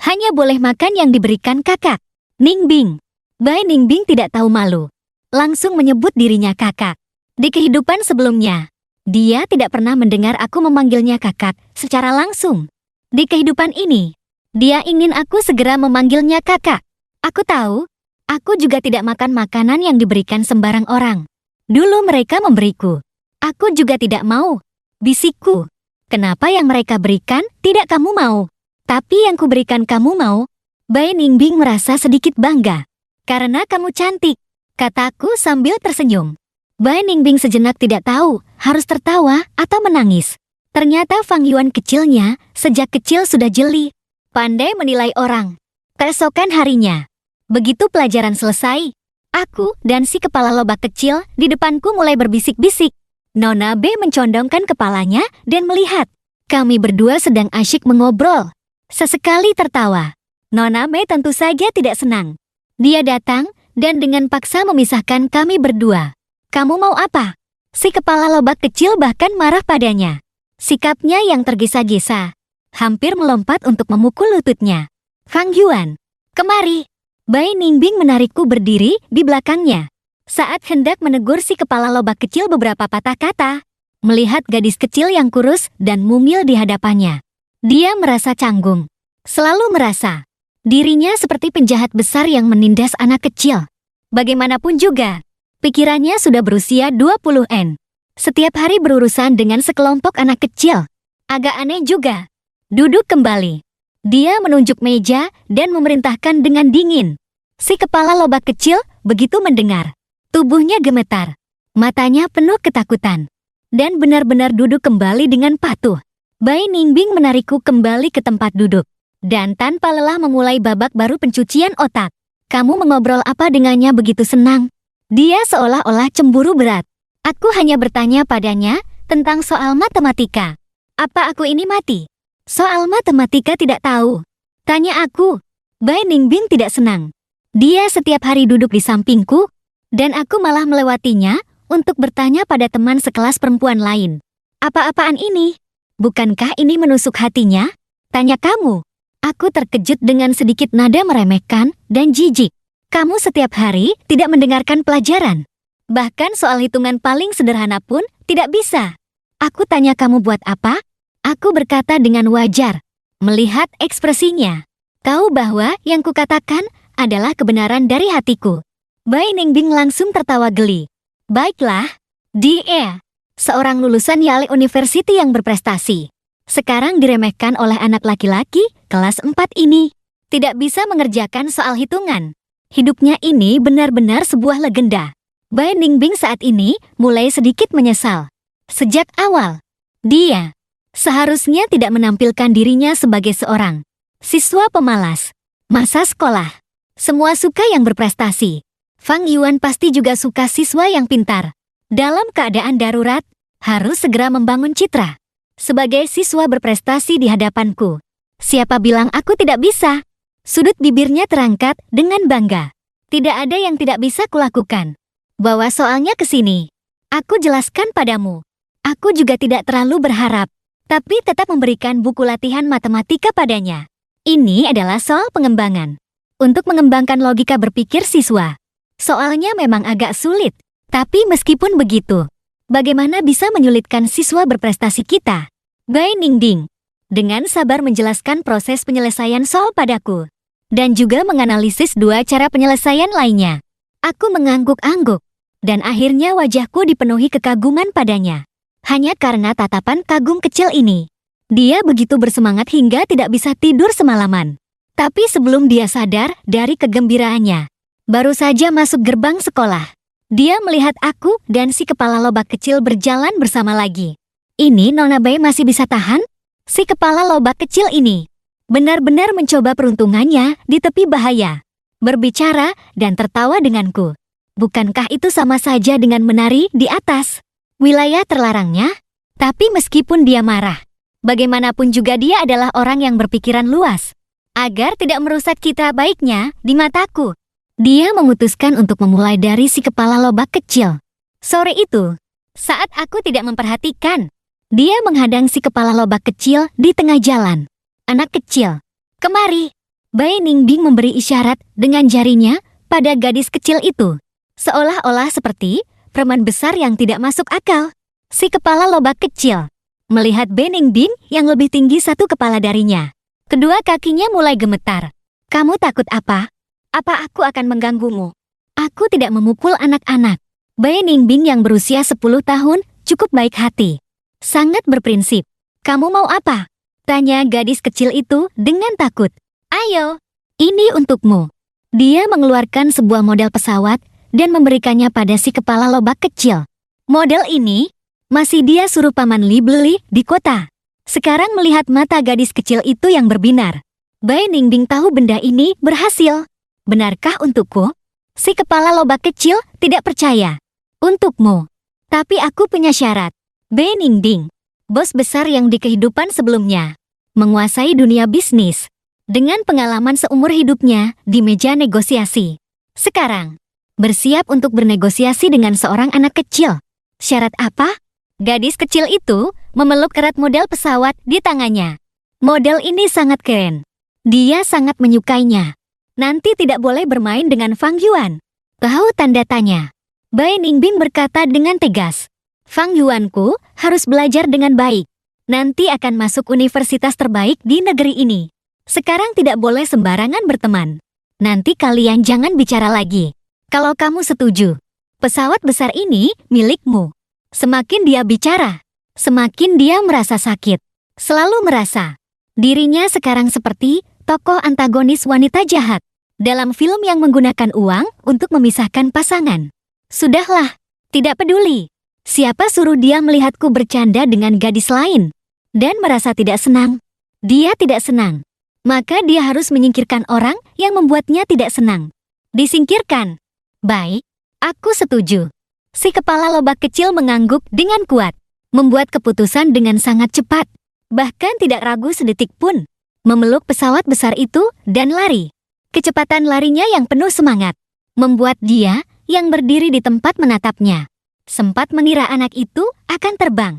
Hanya boleh makan yang diberikan kakak. Ningbing. Bai Ningbing tidak tahu malu. Langsung menyebut dirinya kakak. Di kehidupan sebelumnya, dia tidak pernah mendengar aku memanggilnya kakak secara langsung. Di kehidupan ini, dia ingin aku segera memanggilnya kakak. Aku tahu, aku juga tidak makan makanan yang diberikan sembarang orang. Dulu mereka memberiku. Aku juga tidak mau. Bisikku. Kenapa yang mereka berikan tidak kamu mau? Tapi yang kuberikan kamu mau? Bai Ningbing merasa sedikit bangga. Karena kamu cantik, kataku sambil tersenyum. Bai Ningbing sejenak tidak tahu harus tertawa atau menangis. Ternyata Fang Yuan kecilnya sejak kecil sudah jeli, pandai menilai orang. Keesokan harinya, begitu pelajaran selesai, aku dan si kepala lobak kecil di depanku mulai berbisik-bisik. Nona B mencondongkan kepalanya dan melihat kami berdua sedang asyik mengobrol. Sesekali tertawa. Nona B tentu saja tidak senang. Dia datang dan dengan paksa memisahkan kami berdua. Kamu mau apa? Si kepala lobak kecil bahkan marah padanya. Sikapnya yang tergesa-gesa, hampir melompat untuk memukul lututnya. Fang Yuan, kemari. Bai Ningbing menarikku berdiri di belakangnya. Saat hendak menegur si kepala lobak kecil beberapa patah kata, melihat gadis kecil yang kurus dan mungil di hadapannya, dia merasa canggung. Selalu merasa dirinya seperti penjahat besar yang menindas anak kecil. Bagaimanapun juga, pikirannya sudah berusia 20-an. Setiap hari berurusan dengan sekelompok anak kecil. Agak aneh juga. Duduk kembali. Dia menunjuk meja dan memerintahkan dengan dingin. Si kepala lobak kecil begitu mendengar. Tubuhnya gemetar. Matanya penuh ketakutan. Dan benar-benar duduk kembali dengan patuh. Bai Ningbing menarikku kembali ke tempat duduk. Dan tanpa lelah memulai babak baru pencucian otak. Kamu mengobrol apa dengannya begitu senang? Dia seolah-olah cemburu berat. Aku hanya bertanya padanya tentang soal matematika. Apa aku ini mati? Soal matematika tidak tahu. Tanya aku. Bai Ningbing tidak senang. Dia setiap hari duduk di sampingku, dan aku malah melewatinya untuk bertanya pada teman sekelas perempuan lain. Apa-apaan ini? Bukankah ini menusuk hatinya? Tanya kamu. Aku terkejut dengan sedikit nada meremehkan dan jijik. Kamu setiap hari tidak mendengarkan pelajaran. Bahkan soal hitungan paling sederhana pun tidak bisa. Aku tanya kamu buat apa? Aku berkata dengan wajar. Melihat ekspresinya, tahu bahwa yang kukatakan adalah kebenaran dari hatiku. Bai Ningbing langsung tertawa geli. Baiklah, dia seorang lulusan Yale University yang berprestasi. Sekarang diremehkan oleh anak laki-laki kelas 4 ini. Tidak bisa mengerjakan soal hitungan. Hidupnya ini benar-benar sebuah legenda. Bai Ningbing saat ini mulai sedikit menyesal. Sejak awal, dia Seharusnya tidak menampilkan dirinya sebagai seorang siswa pemalas. Masa sekolah, semua suka yang berprestasi. Fang Yuan pasti juga suka siswa yang pintar. Dalam keadaan darurat, harus segera membangun citra. Sebagai siswa berprestasi di hadapanku. Siapa bilang aku tidak bisa? Sudut bibirnya terangkat dengan bangga. Tidak ada yang tidak bisa kulakukan. Bawa soalnya ke sini. Aku jelaskan padamu. Aku juga tidak terlalu berharap, tapi tetap memberikan buku latihan matematika padanya. Ini adalah soal pengembangan. Untuk mengembangkan logika berpikir siswa. Soalnya memang agak sulit, tapi meskipun begitu, bagaimana bisa menyulitkan siswa berprestasi kita? Bai Ningding dengan sabar menjelaskan proses penyelesaian soal padaku, dan juga menganalisis dua cara penyelesaian lainnya. Aku mengangguk-angguk, dan akhirnya wajahku dipenuhi kekaguman padanya. Hanya karena tatapan kagum kecil ini. Dia begitu bersemangat hingga tidak bisa tidur semalaman. Tapi sebelum dia sadar dari kegembiraannya, baru saja masuk gerbang sekolah, dia melihat aku dan si kepala lobak kecil berjalan bersama lagi. Ini Nona Bai masih bisa tahan? Si kepala lobak kecil ini benar-benar mencoba peruntungannya di tepi bahaya. Berbicara dan tertawa denganku. Bukankah itu sama saja dengan menari di atas wilayah terlarangnya? Tapi meskipun dia marah, bagaimanapun juga dia adalah orang yang berpikiran luas. Agar tidak merusak citra baiknya di mataku, dia memutuskan untuk memulai dari si kepala lobak kecil. Sore itu, saat aku tidak memperhatikan, dia menghadang si kepala lobak kecil di tengah jalan. Anak kecil, kemari. Bai Ningbing memberi isyarat dengan jarinya pada gadis kecil itu. Seolah-olah seperti preman besar yang tidak masuk akal. Si kepala lobak kecil melihat Bai Ningbing yang lebih tinggi satu kepala darinya. Kedua kakinya mulai gemetar. Kamu takut apa? Apa aku akan mengganggumu? Aku tidak memukul anak-anak. Bai Ningbing yang berusia 10 tahun cukup baik hati. Sangat berprinsip. Kamu mau apa? Tanya gadis kecil itu dengan takut. Ayo, ini untukmu. Dia mengeluarkan sebuah model pesawat dan memberikannya pada si kepala lobak kecil. Model ini masih dia suruh Paman Li beli di kota. Sekarang melihat mata gadis kecil itu yang berbinar, Bai Ningbing tahu benda ini berhasil. Benarkah untukku? Si kepala lobak kecil tidak percaya. Untukmu. Tapi aku punya syarat. Bai Ningbing, bos besar yang di kehidupan sebelumnya, menguasai dunia bisnis. Dengan pengalaman seumur hidupnya di meja negosiasi. Sekarang, bersiap untuk bernegosiasi dengan seorang anak kecil. Syarat apa? Gadis kecil itu memeluk erat model pesawat di tangannya. Model ini sangat keren. Dia sangat menyukainya. Nanti tidak boleh bermain dengan Fang Yuan. Tahu tanda tanya. Bai Ningbing berkata dengan tegas. Fang Yuanku harus belajar dengan baik. Nanti akan masuk universitas terbaik di negeri ini. Sekarang tidak boleh sembarangan berteman. Nanti kalian jangan bicara lagi. Kalau kamu setuju, pesawat besar ini milikmu. Semakin dia bicara, semakin dia merasa sakit. Selalu merasa dirinya sekarang seperti tokoh antagonis wanita jahat dalam film yang menggunakan uang untuk memisahkan pasangan. Sudahlah, tidak peduli. Siapa suruh dia melihatku bercanda dengan gadis lain dan merasa tidak senang? Dia tidak senang. Maka dia harus menyingkirkan orang yang membuatnya tidak senang. Disingkirkan. Baik, aku setuju. Si kepala lobak kecil mengangguk dengan kuat. Membuat keputusan dengan sangat cepat. Bahkan tidak ragu sedetik pun. Memeluk pesawat besar itu dan lari. Kecepatan larinya yang penuh semangat. Membuat dia yang berdiri di tempat menatapnya. Sempat mengira anak itu akan terbang.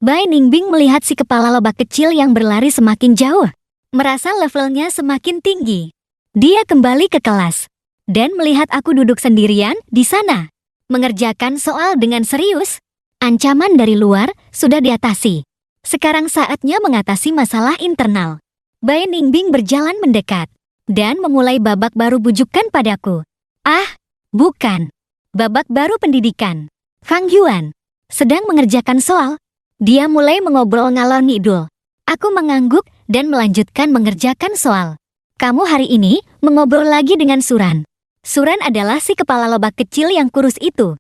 Bai Ningbing melihat si kepala lobak kecil yang berlari semakin jauh. Merasa levelnya semakin tinggi. Dia kembali ke kelas dan melihat aku duduk sendirian di sana, mengerjakan soal dengan serius. Ancaman dari luar sudah diatasi. Sekarang saatnya mengatasi masalah internal. Bai Ningbing berjalan mendekat dan memulai babak baru bujukan padaku. Ah, bukan. Babak baru pendidikan. Fang Yuan sedang mengerjakan soal. Dia mulai mengobrol ngalor ngidul. Aku mengangguk dan melanjutkan mengerjakan soal. Kamu hari ini mengobrol lagi dengan Suran. Suran adalah si kepala lobak kecil yang kurus itu.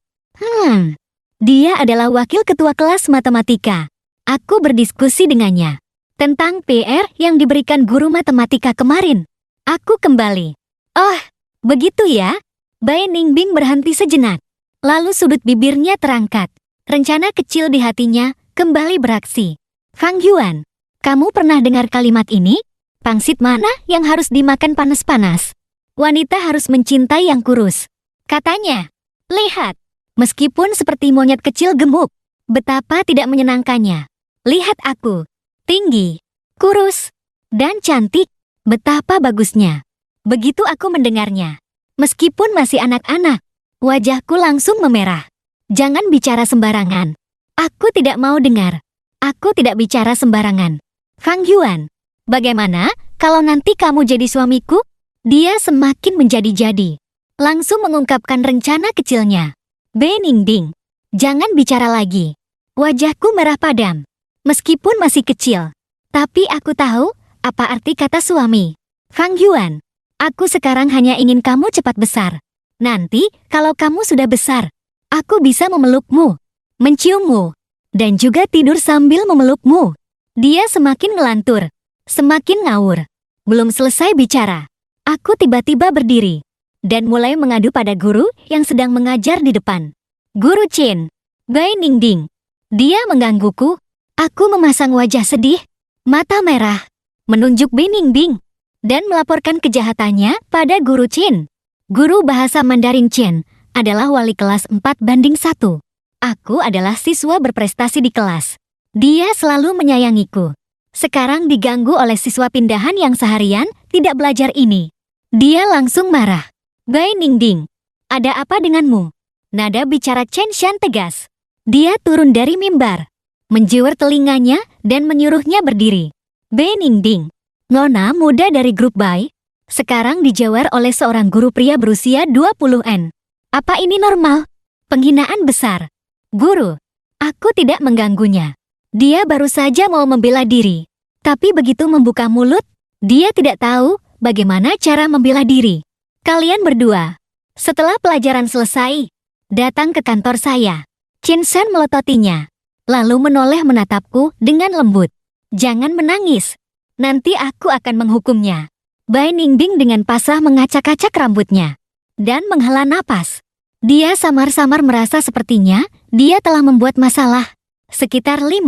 Dia adalah wakil ketua kelas matematika. Aku berdiskusi dengannya tentang PR yang diberikan guru matematika kemarin. Aku kembali. Oh, begitu ya? Bai Ningbing berhenti sejenak. Lalu sudut bibirnya terangkat. Rencana kecil di hatinya kembali beraksi. Fang Yuan, kamu pernah dengar kalimat ini? Pangsit mana yang harus dimakan panas-panas? Wanita harus mencintai yang kurus. Katanya, lihat, meskipun seperti monyet kecil gemuk, betapa tidak menyenangkannya. Lihat aku, tinggi, kurus, dan cantik, betapa bagusnya. Begitu aku mendengarnya. Meskipun masih anak-anak, wajahku langsung memerah. Jangan bicara sembarangan. Aku tidak mau dengar. Aku tidak bicara sembarangan. Fang Yuan, bagaimana kalau nanti kamu jadi suamiku? Dia semakin menjadi-jadi. Langsung mengungkapkan rencana kecilnya. Bai Ningbing, jangan bicara lagi. Wajahku merah padam. Meskipun masih kecil, tapi aku tahu apa arti kata suami. Fang Yuan, aku sekarang hanya ingin kamu cepat besar. Nanti, kalau kamu sudah besar, aku bisa memelukmu, menciummu, dan juga tidur sambil memelukmu. Dia semakin ngelantur, semakin ngawur. Belum selesai bicara, aku tiba-tiba berdiri dan mulai mengadu pada guru yang sedang mengajar di depan. Guru Chen, Bai Ningbing. Dia menggangguku. Aku memasang wajah sedih, mata merah, menunjuk Bai Ningbing, dan melaporkan kejahatannya pada Guru Chen. Guru bahasa Mandarin Chen adalah wali kelas 4:1. Aku adalah siswa berprestasi di kelas. Dia selalu menyayangiku. Sekarang diganggu oleh siswa pindahan yang seharian tidak belajar ini. Dia langsung marah. Bai Ningbing, ada apa denganmu? Nada bicara Chen Shan tegas. Dia turun dari mimbar, menjiwer telinganya dan menyuruhnya berdiri. Bai Ningbing, nona muda dari grup Bai, sekarang dijawer oleh seorang guru pria berusia 20-an. Apa ini normal? Penghinaan besar. Guru, aku tidak mengganggunya. Dia baru saja mau membela diri. Tapi begitu membuka mulut, dia tidak tahu bagaimana cara membela diri. Kalian berdua, setelah pelajaran selesai, datang ke kantor saya. Chen Shan melototinya, lalu menoleh menatapku dengan lembut. Jangan menangis, nanti aku akan menghukumnya. Bai Ningbing dengan pasrah mengacak-acak rambutnya dan menghela napas. Dia samar-samar merasa sepertinya dia telah membuat masalah. Sekitar 5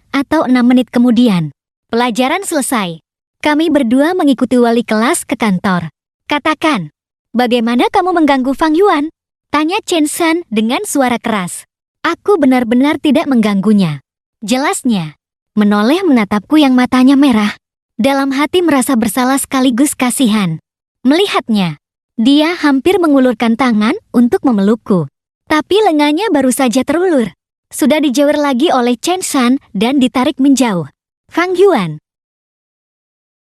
atau 6 menit kemudian, pelajaran selesai. Kami berdua mengikuti wali kelas ke kantor. Katakan, bagaimana kamu mengganggu Fang Yuan? Tanya Chen Shan dengan suara keras. Aku benar-benar tidak mengganggunya. Jelasnya, menoleh menatapku yang matanya merah. Dalam hati merasa bersalah sekaligus kasihan. Melihatnya, dia hampir mengulurkan tangan untuk memelukku. Tapi lengannya baru saja terulur. Sudah dijawer lagi oleh Chen Shan dan ditarik menjauh. Fang Yuan,